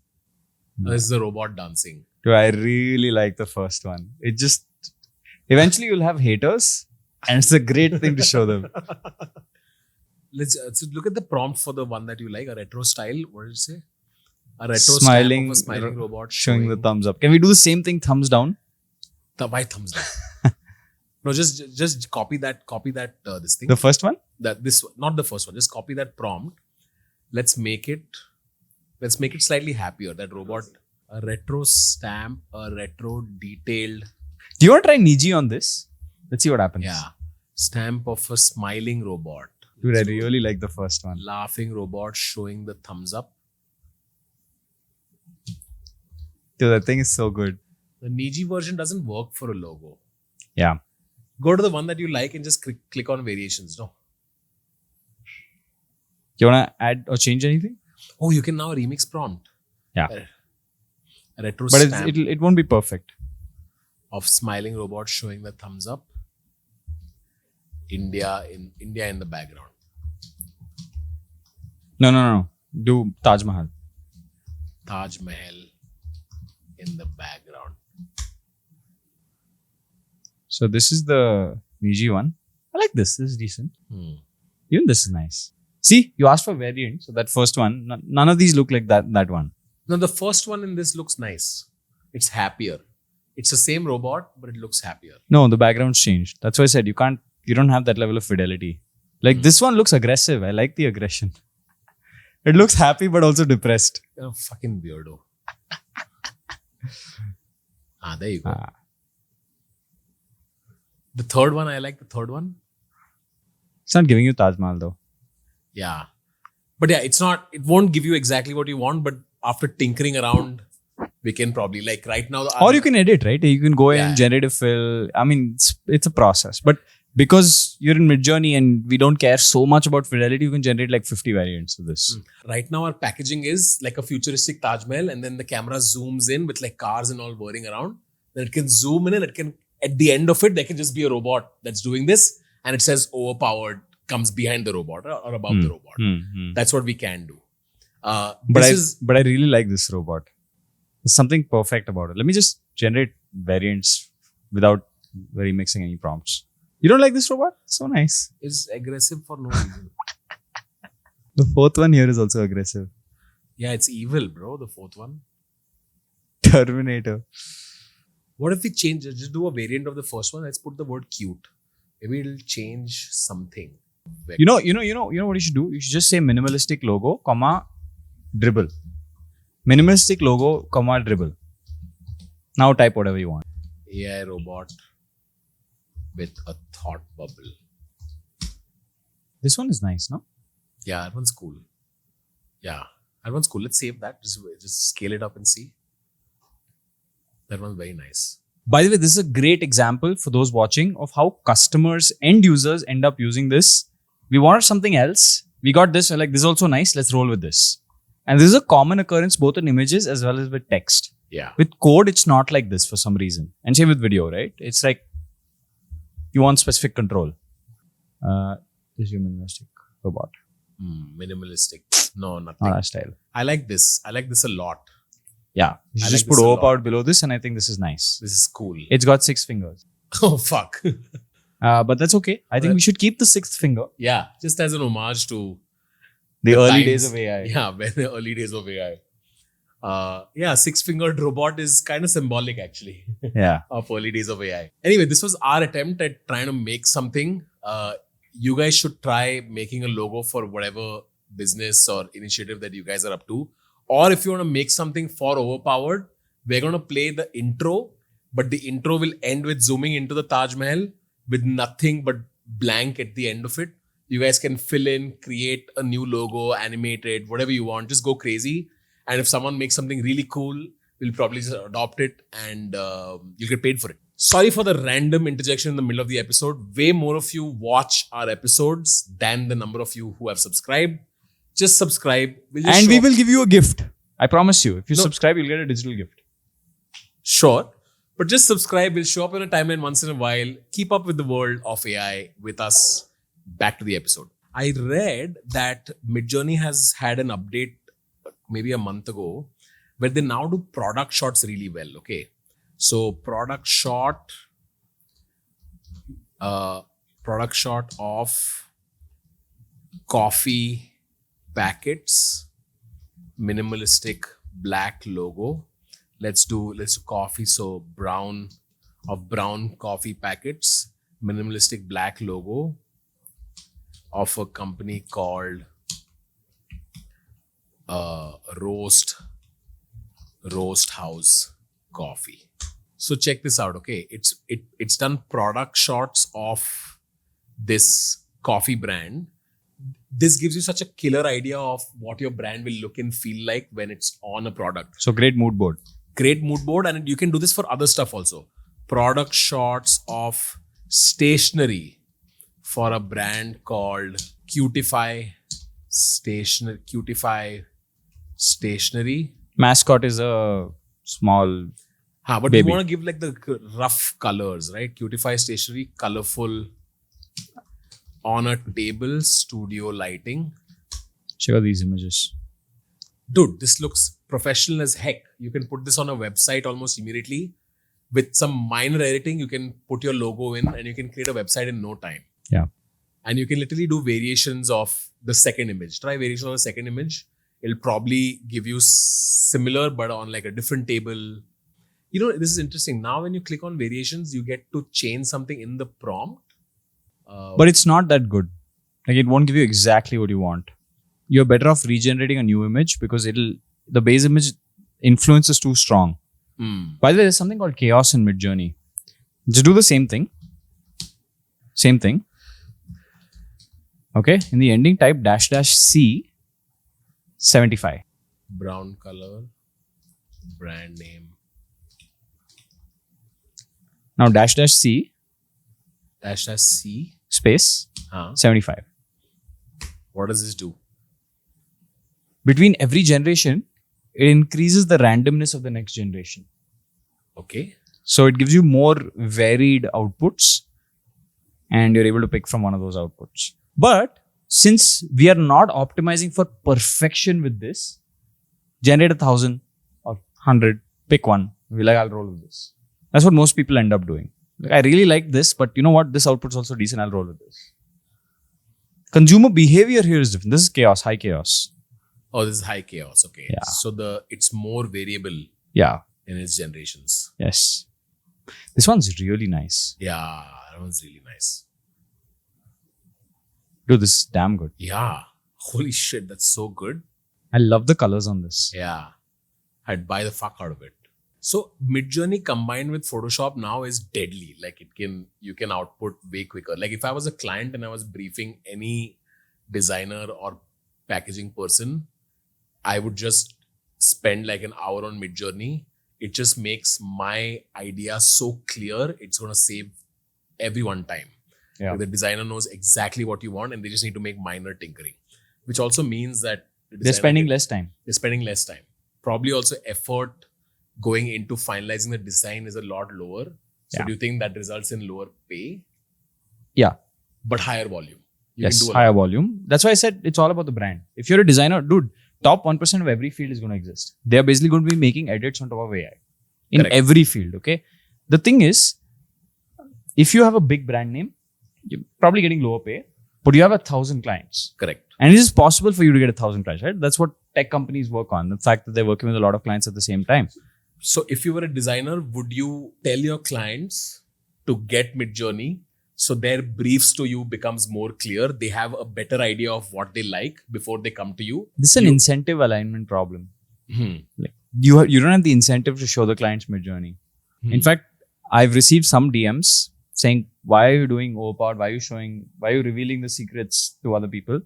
This is the robot dancing. Dude, I really like the first one. It just eventually you'll have haters, and it's a great thing to show them. Let's look at the prompt for the one that you like. A retro style. What did it say? A retro Smiling, stamp of a smiling robot showing the thumbs up. Can we do the same thing? Thumbs down. Why thumbs down? No, just copy that. This thing. The first one. Not the first one. Just copy that prompt. Let's make it slightly happier. That robot, a retro stamp, a retro detailed. Do you want to try Niji on this? Let's see what happens. Yeah, stamp of a smiling robot. Dude, I really like the first one. Laughing robot showing the thumbs up. Dude, that thing is so good. The Niji version doesn't work for a logo. Yeah. Go to the one that you like and just click on variations. No. Do you want to add or change anything? Oh, you can now remix prompt. Yeah. A retro But stamp it won't be perfect. of smiling robot showing the thumbs up. India in the background. No. Do Taj Mahal. Taj Mahal in the background. So this is the Niji one. I like this. This is decent. Even this is nice. See, you asked for variant. So that first one, none of these look like that one. No, the first one in this looks nice. It's happier. It's the same robot, but it looks happier. No, the background's changed. That's why I said you don't have that level of fidelity. Like this one looks aggressive. I like the aggression. It looks happy, but also depressed. You're a fucking weirdo. There you go. The third one, I like the third one. It's not giving you Taj Mahal though. Yeah. But yeah, it won't give you exactly what you want, but after tinkering around, we can probably right now. Or you can edit, right? You can go in Yeah. and generate a fill. I mean, it's a process. But because you're in Midjourney and we don't care so much about fidelity, you can generate 50 variants of this. Right now, our packaging is like a futuristic Taj Mahal, and then the camera zooms in with cars and all whirring around. Then it can zoom in, and it can, at the end of it, there can just be a robot that's doing this, and it says overpowered comes behind the robot or above the robot. That's what we can do. But I really like this robot. There's something perfect about it. Let me just generate variants without remixing any prompts. You don't like this robot? So nice. Is aggressive for no reason. The fourth one here is also aggressive. Yeah, it's evil, bro. The fourth one. Terminator. What if we change? Just do a variant of the first one. Let's put the word cute. Maybe it'll change something. You know what you should do? You should just say minimalistic logo, dribble. Minimalistic logo, dribble. Now type whatever you want. AI robot with a thought bubble. This one is nice, no? Yeah, that one's cool. Let's save that. Just scale it up and see. That one's very nice. By the way, this is a great example for those watching of how customers, end users end up using this. We wanted something else. We got this. We're like, this is also nice. Let's roll with this. And this is a common occurrence both in images as well as with text. Yeah. With code, it's not like this for some reason. And same with video, right? It's like you want specific control. This is your minimalistic robot. Minimalistic. No, nothing. Not our style. I like this. I like this a lot. Yeah. You should I just like put this a lot. overpowered below this, and I think this is nice. This is cool. It's got 6 fingers. Oh, fuck. But that's okay. I think we should keep the 6th finger. Yeah, just as an homage to The early times. days of AI. Yeah, the early days of AI. 6-fingered robot is kind of symbolic actually Yeah. of early days of AI. Anyway, this was our attempt at trying to make something. You guys should try making a logo for whatever business or initiative that you guys are up to. Or if you want to make something for Overpowered, we're going to play the intro, but the intro will end with zooming into the Taj Mahal with nothing but blank at the end of it. You guys can fill in, create a new logo, animate it, whatever you want. Just go crazy. And if someone makes something really cool, we'll probably just adopt it and you'll get paid for it. Sorry for the random interjection in the middle of the episode. Way more of you watch our episodes than the number of you who have subscribed. Just subscribe. And we will give you a gift. I promise you. If you subscribe, you'll get a digital gift. Sure. But just subscribe. We'll show up in a timeline once in a while. Keep up with the world of AI with us. Back to the episode. I read that Midjourney has had an update maybe a month ago where they now do product shots really well. Okay. So product shot of coffee packets, minimalistic black logo. Let's do coffee. So brown coffee packets, minimalistic black logo of a company called Roast House Coffee. So check this out. Okay, it's done product shots of this coffee brand. This gives you such a killer idea of what your brand will look and feel like when it's on a product. So great mood board. Great mood board, and you can do this for other stuff also. Product shots of stationery for a brand called Cutify Stationery. Mascot is a small But baby. you want to give like the rough colors, right? Cutify Stationery, colorful, on a table, studio lighting. Check out these images. Dude, this looks professional as heck. You can put this on a website almost immediately. With some minor editing, you can put your logo in and you can create a website in no time. Yeah. And you can literally do variations of the second image. Try variations of the second image. It'll probably give you similar, but on like a different table. You know, this is interesting. Now, when you click on variations, you get to change something in the prompt. But it's not that good. Like it won't give you exactly what you want. You're better off regenerating a new image because the base image influence is too strong. By the way, there's something called chaos in Midjourney. Just do the same thing. Same thing. Okay. In the ending, type --C 75. Brown color, brand name. Now --C --C. space 75. What does this do? Between every generation, it increases the randomness of the next generation. Okay. So it gives you more varied outputs and you're able to pick from one of those outputs. But since we are not optimizing for perfection with this, generate 1,000 or 100, pick one. Be like, I'll roll with this. That's what most people end up doing. Like, I really like this, but you know what? This output's also decent. I'll roll with this. Consumer behavior here is different. This is chaos, high chaos. Oh, this is high chaos. Okay. Yeah. So it's more variable Yeah. in its generations. Yes. This one's really nice. Yeah, that one's really nice. Dude, this is damn good. Yeah. Holy shit, that's so good. I love the colors on this. Yeah. I'd buy the fuck out of it. So Midjourney combined with Photoshop now is deadly. Like you can output way quicker. Like if I was a client and I was briefing any designer or packaging person, I would just spend like an hour on Midjourney. It just makes my idea so clear. It's going to save everyone time. Yeah. Like the designer knows exactly what you want and they just need to make minor tinkering, which also means that They're spending less time. They're spending less time. Probably also effort going into finalizing the design is a lot lower. So do you think that results in lower pay? Yeah. But higher volume. Yes, higher volume. That's why I said it's all about the brand. If you're a designer, dude, top 1% of every field is going to exist. They're basically going to be making edits on top of AI in Correct. every field. Okay. The thing is, if you have a big brand name, you're probably getting lower pay, but you have 1,000 clients. Correct. And it is possible for you to get 1,000 clients, right? That's what tech companies work on. The fact that they're working with a lot of clients at the same time. So if you were a designer, would you tell your clients to get Midjourney so their briefs to you becomes more clear? They have a better idea of what they like before they come to you. This is an incentive alignment problem. Hmm. Like you don't have the incentive to show the clients Midjourney. In fact, I've received some DMs saying, why are you doing Overpowered? Why are you revealing the secrets to other people?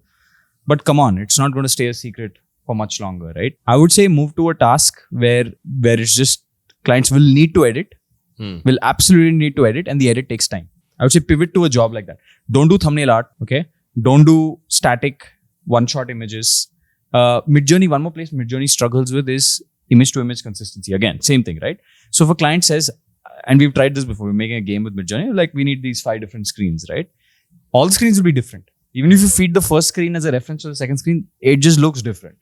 But come on, it's not going to stay a secret for much longer, right? I would say move to a task where it's just clients will need to edit, will absolutely need to edit, and the edit takes time. I would say pivot to a job like that. Don't do thumbnail art, okay? Don't do static one-shot images. Midjourney, one more place Midjourney struggles with is image-to-image consistency. Again, same thing, right? So if a client says, and we've tried this before, we're making a game with Midjourney, like we need these 5 different screens, right? All the screens will be different. Even if you feed the first screen as a reference to the second screen, it just looks different.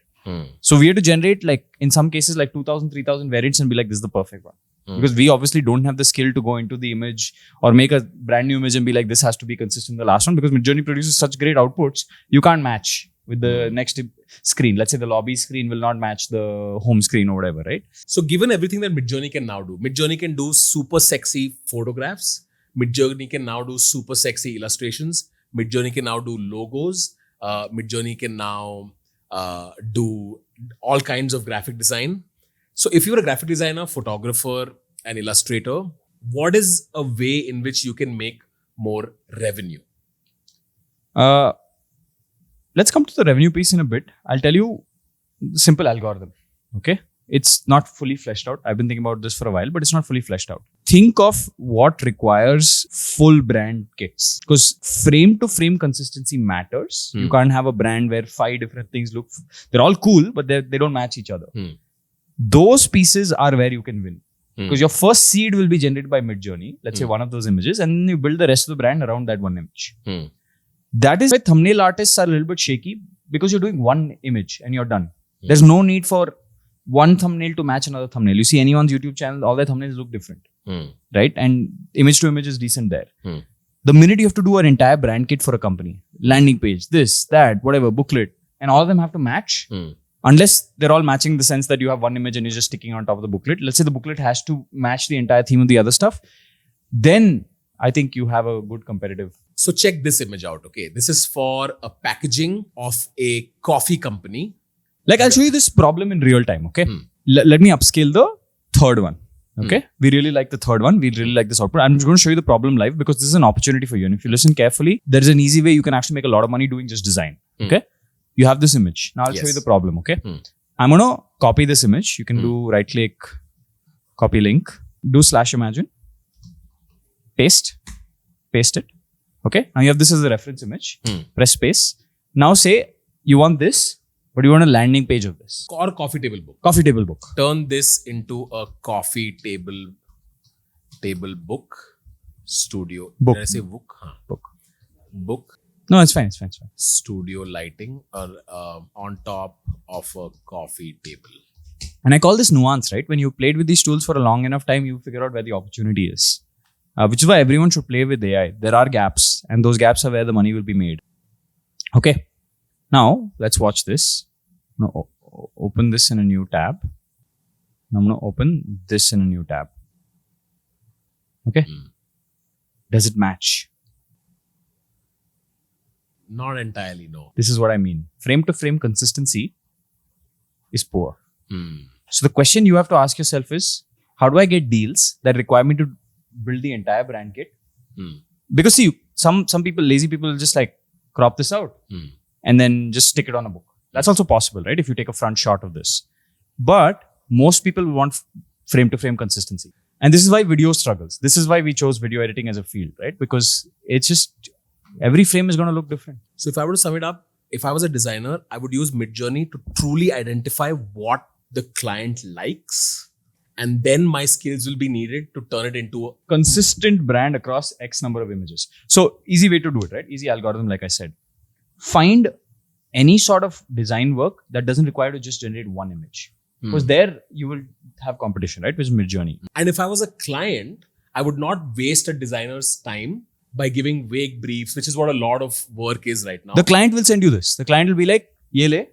So we have to generate, like in some cases, like 2,000, 3,000 variants and be like, this is the perfect one. Because we obviously don't have the skill to go into the image or make a brand new image and be like, this has to be consistent with the last one. Because Midjourney produces such great outputs, you can't match with the next screen. Let's say the lobby screen will not match the home screen or whatever, right? So given everything that Midjourney can now do, Midjourney can do super sexy photographs. Midjourney can now do super sexy illustrations. Midjourney can now do logos. Midjourney can now do all kinds of graphic design. So if you're a graphic designer, photographer, and illustrator, what is a way in which you can make more revenue? Let's come to the revenue piece in a bit. I'll tell you the simple algorithm, okay? It's not fully fleshed out. I've been thinking about this for a while, but it's not fully fleshed out. Think of what requires full brand kits, because frame to frame consistency matters. You can't have a brand where 5 different things look, they're all cool, but they don't match each other. Those pieces are where you can win. Because your first seed will be generated by Midjourney, let's say one of those images, and then you build the rest of the brand around that one image. That is why thumbnail artists are a little bit shaky, because you're doing one image and you're done. There's no need for one thumbnail to match another thumbnail. You see anyone's YouTube channel, all their thumbnails look different, right? And image to image is decent there. The minute you have to do an entire brand kit for a company, landing page, this, that, whatever, booklet, and all of them have to match, unless they're all matching in the sense that you have one image and you're just sticking on top of the booklet. Let's say the booklet has to match the entire theme of the other stuff. Then I think you have a good competitive. So check this image out, okay? This is for a packaging of a coffee company. Like, I'll show you this problem in real time, okay? Let me upscale the third one, okay? We really like the third one. We really like this output. I'm just going to show you the problem live because this is an opportunity for you. And if you listen carefully, there is an easy way you can actually make a lot of money doing just design, okay? You have this image. Now I'll show you the problem, okay? I'm going to copy this image. You can do right click, copy link, do /imagine, paste it, okay? Now you have this as a reference image. Press space. Now say you want this, but you want a landing page of this. Or coffee table book. Coffee table book. Turn this into a coffee table book studio. Book. Did I say book? Book. No, it's fine. Studio lighting on top of a coffee table. And I call this nuance, right? When you played with these tools for a long enough time, you figure out where the opportunity is. Which is why everyone should play with AI. There are gaps, and those gaps are where the money will be made. Okay. Now, let's watch this. I'm going to open this in a new tab. I'm going to open this in a new tab. Okay. Does it match? Not entirely, no. This is what I mean. Frame to frame consistency is poor. So the question you have to ask yourself is, how do I get deals that require me to build the entire brand kit? Because see, some people, lazy people will just like crop this out and then just stick it on a book. That's also possible, right? If you take a front shot of this. But most people want frame to frame consistency. And this is why video struggles. This is why we chose video editing as a field, right? Because it's just, every frame is going to look different. So if I were to sum it up, if I was a designer, I would use Midjourney to truly identify what the client likes. And then my skills will be needed to turn it into a consistent brand across X number of images. So easy way to do it, right? Easy algorithm, like I said. Find any sort of design work that doesn't require to just generate one image. Because there you will have competition, right? Which is Midjourney. And if I was a client, I would not waste a designer's time by giving vague briefs, which is what a lot of work is right now. The client will send you this. The client will be like, ye le,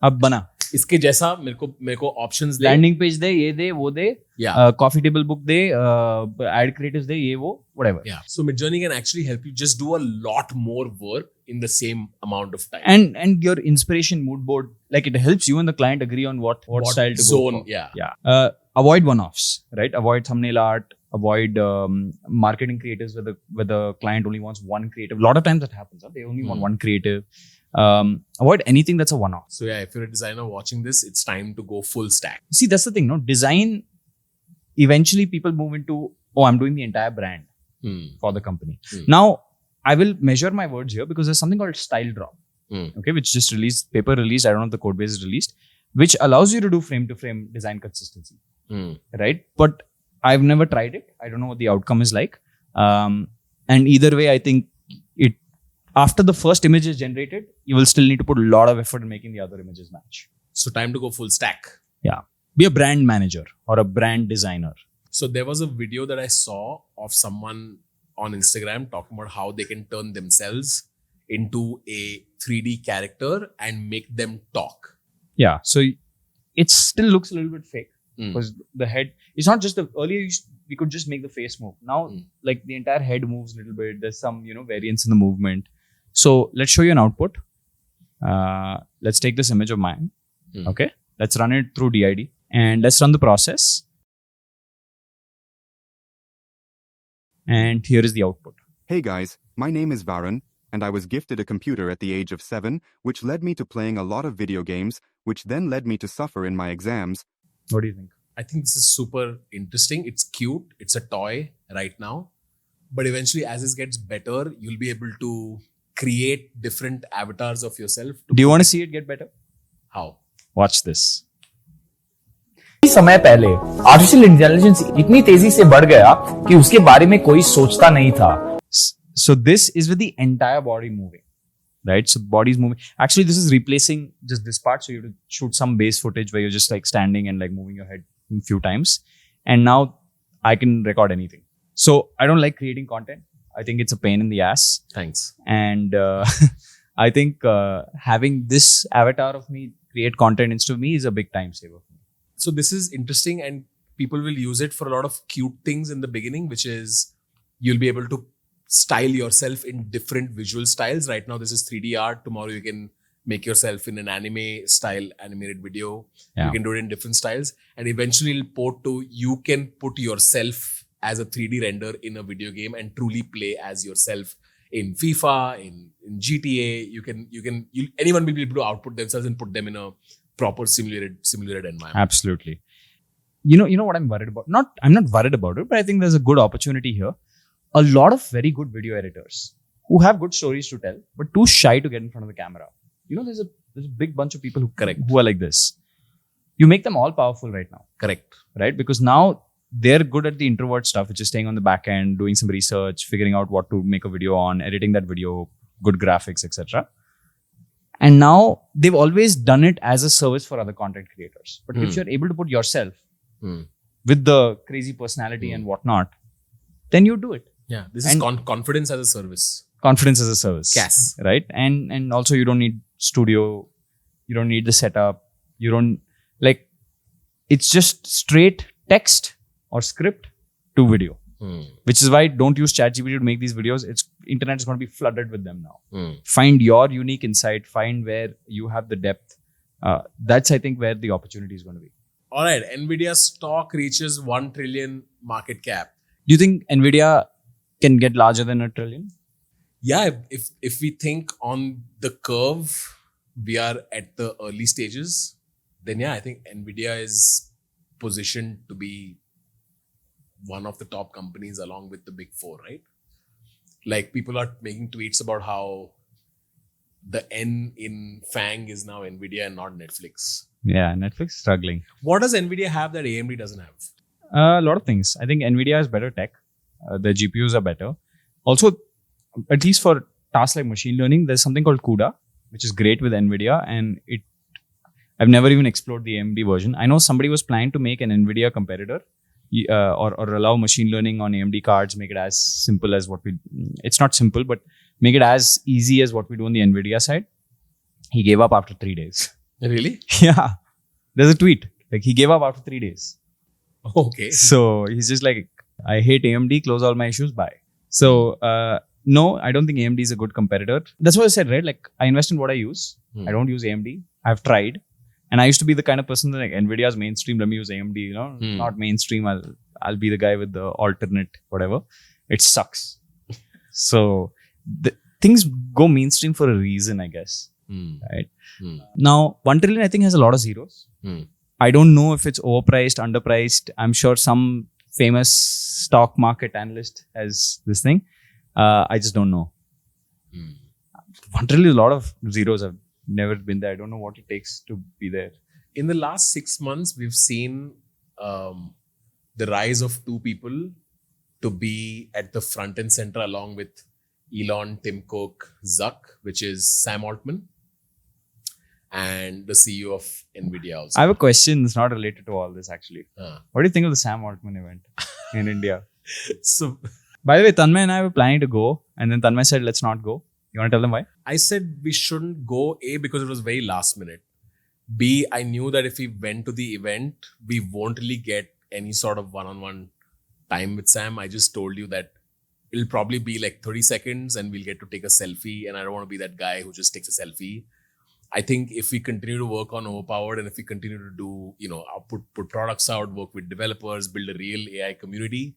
ab bana. इसके जैसा मेरे को options दे. Landing page दे, ये दे, वो दे. Yeah. Coffee table book दे, ad creatives दे, ये वो, whatever. Yeah. So Midjourney can actually help you just do a lot more work in the same amount of time. And your inspiration mood board, like it helps you and the client agree on what style to zone, go for. Yeah. Avoid one-offs, right? Avoid thumbnail art. Avoid marketing creatives where the client only wants one creative. A lot of times that happens. Huh? They only want one creative. Avoid anything that's a one-off. So yeah, if you're a designer watching this, it's time to go full stack. See, that's the thing, no? Design, eventually people move into, oh, I'm doing the entire brand for the company. Now, I will measure my words here because there's something called Style Drop, okay, which just released, paper released, I don't know if the code base is released, which allows you to do frame-to-frame design consistency, right? But I've never tried it. I don't know what the outcome is like. And either way, I think after the first image is generated, you will still need to put a lot of effort in making the other images match. So time to go full stack. Yeah. Be a brand manager or a brand designer. So there was a video that I saw of someone on Instagram talking about how they can turn themselves into a 3D character and make them talk. Yeah. So it still looks a little bit fake because the head, it's not just earlier we could just make the face move. Now, like the entire head moves a little bit. There's some, variance in the movement. So let's show you an output. Let's take this image of mine. Okay. Let's run it through DID and let's run the process. And here is the output. Hey guys, my name is Varun, and I was gifted a computer at the age of 7, which led me to playing a lot of video games, which then led me to suffer in my exams. What do you think? I think this is super interesting. It's cute. It's a toy right now. But eventually, as this gets better, you'll be able to create different avatars of yourself. Do you want to see it get better? How? Watch this. समय पहले artificial intelligence इतनी तेजी से बढ़ गया कि उसके बारे में कोई सोचता नहीं था. So this is with the entire body moving, right? So the body is moving. Actually, this is replacing just this part. So you have to shoot some base footage where you're just like standing and like moving your head a few times. And now I can record anything. So I don't like creating content. I think it's a pain in the ass. Thanks. And I think having this avatar of me create content instead of me is a big time saver for me. So this is interesting and people will use it for a lot of cute things in the beginning, which is you'll be able to style yourself in different visual styles. Right now, this is 3D art. Tomorrow, you can make yourself in an anime style animated video. Yeah. You can do it in different styles. And eventually, it'll port to you can put yourself as a 3D render in a video game and truly play as yourself in FIFA, in GTA. Anyone will be able to output themselves and put them in a proper simulated environment. Absolutely. You know what I'm worried about? I'm not worried about it, but I think there's a good opportunity here. A lot of very good video editors who have good stories to tell, but too shy to get in front of the camera. There's a big bunch of people who are like this. You make them all powerful right now. Correct. Right? Because now they're good at the introvert stuff, which is staying on the back end, doing some research, figuring out what to make a video on, editing that video, good graphics, etc. And now they've always done it as a service for other content creators. But if you're able to put yourself with the crazy personality and whatnot, then you do it. Yeah, this is confidence as a service. Confidence as a service. Yes. Right? And also you don't need studio. You don't need the setup. You don't it's just straight text or script to video. Which is why don't use ChatGPT to make these videos. Internet is going to be flooded with them now. Find your unique insight. Find where you have the depth. That's, I think, where the opportunity is going to be. All right. Nvidia stock reaches 1 trillion market cap. Do you think Nvidia can get larger than $1 trillion? Yeah. If we think on the curve, we are at the early stages, then yeah, I think Nvidia is positioned to be one of the top companies along with the big four, right? Like people are making tweets about how the N in FANG is now Nvidia and not Netflix. Yeah, Netflix is struggling. What does Nvidia have that AMD doesn't have? A lot of things. I think Nvidia has better tech. The GPUs are better. Also, at least for tasks like machine learning, there's something called CUDA, which is great with Nvidia. And I've never even explored the AMD version. I know somebody was planning to make an Nvidia competitor or allow machine learning on AMD cards, make it as simple as it's not simple, but make it as easy as what we do on the Nvidia side. He gave up after 3 days. Really? Yeah. There's a tweet. He gave up after 3 days. Okay. So he's just like, I hate AMD, close all my issues, bye. So, no, I don't think AMD is a good competitor. That's what I said, right? I invest in what I use. I don't use AMD. I've tried. And I used to be the kind of person that Nvidia's mainstream, let me use AMD, not mainstream. I'll be the guy with the alternate, whatever. It sucks. So things go mainstream for a reason, I guess. right? Now, 1 trillion I think has a lot of zeros. I don't know if it's overpriced, underpriced. I'm sure some famous stock market analyst has this thing. I just don't know. 1 trillion is a lot of zeros. I've never been there. I don't know what it takes to be there. In the last 6 months, we've seen the rise of two people to be at the front and center along with Elon, Tim Cook, Zuck, which is Sam Altman, and the CEO of Nvidia also. I have a question that's not related to all this actually. What do you think of the Sam Altman event in India? So, by the way, Tanmay and I were planning to go, and then Tanmay said, let's not go. You want to tell them why? I said we shouldn't go, A, because it was very last minute. B, I knew that if we went to the event, we won't really get any sort of one-on-one time with Sam. I just told you that it'll probably be like 30 seconds and we'll get to take a selfie. And I don't want to be that guy who just takes a selfie. I think if we continue to work on Overpowered and if we continue to do, put products out, work with developers, build a real AI community,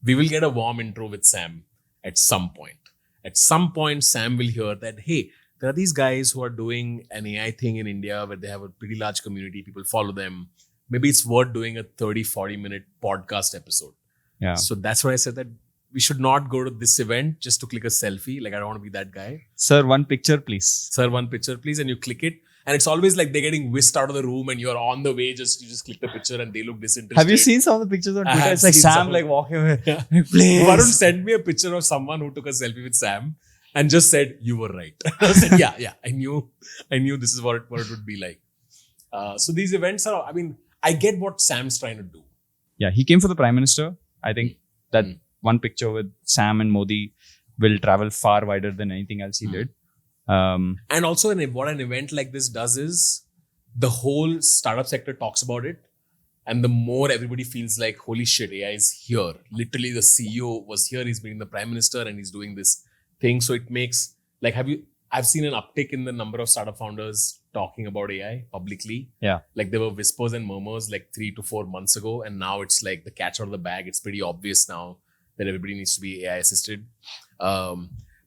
we will get a warm intro with Sam at some point. At some point, Sam will hear that, hey, there are these guys who are doing an AI thing in India where they have a pretty large community. People follow them. Maybe it's worth doing a 30-40 minute podcast episode. Yeah. So that's why I said that we should not go to this event just to click a selfie. Like, I don't want to be that guy. Sir, one picture, please. Sir, one picture, please. And you click it. And it's always like they're getting whisked out of the room and you're on the way. You just click the picture and they look disinterested. Have you seen some of the pictures on I Twitter? have It's like seen Sam some. like walking away. Yeah. Please. Varun sent me a picture of someone who took a selfie with Sam and just said, you were right. I said, yeah. I knew this is what it would be like. So these events are, I get what Sam's trying to do. Yeah, he came for the Prime Minister. I think that one picture with Sam and Modi will travel far wider than anything else he did. And also what an event like this does is the whole startup sector talks about it. And the more everybody feels like, holy shit, AI is here. Literally the CEO was here. He's meeting the Prime Minister and he's doing this thing. So it makes like, I've seen an uptick in the number of startup founders talking about AI publicly. Yeah. Like there were whispers and murmurs like 3 to 4 months ago. And now it's like the catch out of the bag. It's pretty obvious now that everybody needs to be AI assisted.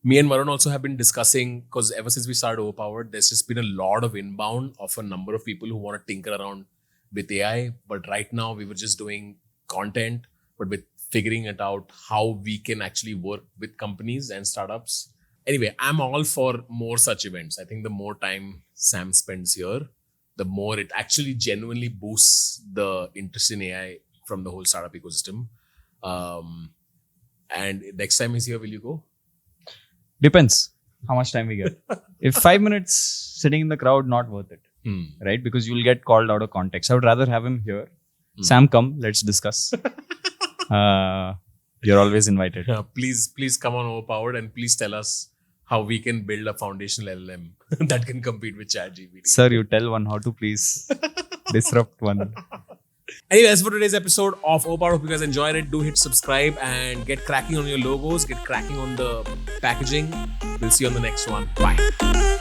Me and Varun also have been discussing, because ever since we started Overpowered, there's just been a lot of inbound of a number of people who want to tinker around with AI. But right now we were just doing content, but with figuring it out how we can actually work with companies and startups. Anyway, I'm all for more such events. I think the more time Sam spends here, the more it actually genuinely boosts the interest in AI from the whole startup ecosystem. And next time he's here, will you go? Depends how much time we get. If 5 minutes sitting in the crowd, not worth it. Right? Because you'll get called out of context. I would rather have him here. Sam, come, let's discuss. You're always invited. Please come on Overpowered and please tell us how we can build a foundational LLM that can compete with ChatGPT. Sir, you tell one how to please disrupt one. Anyway, that's for today's episode of Overpowered. Hope you guys enjoyed it. Do hit subscribe and get cracking on your logos. Get cracking on the packaging. We'll see you on the next one. Bye.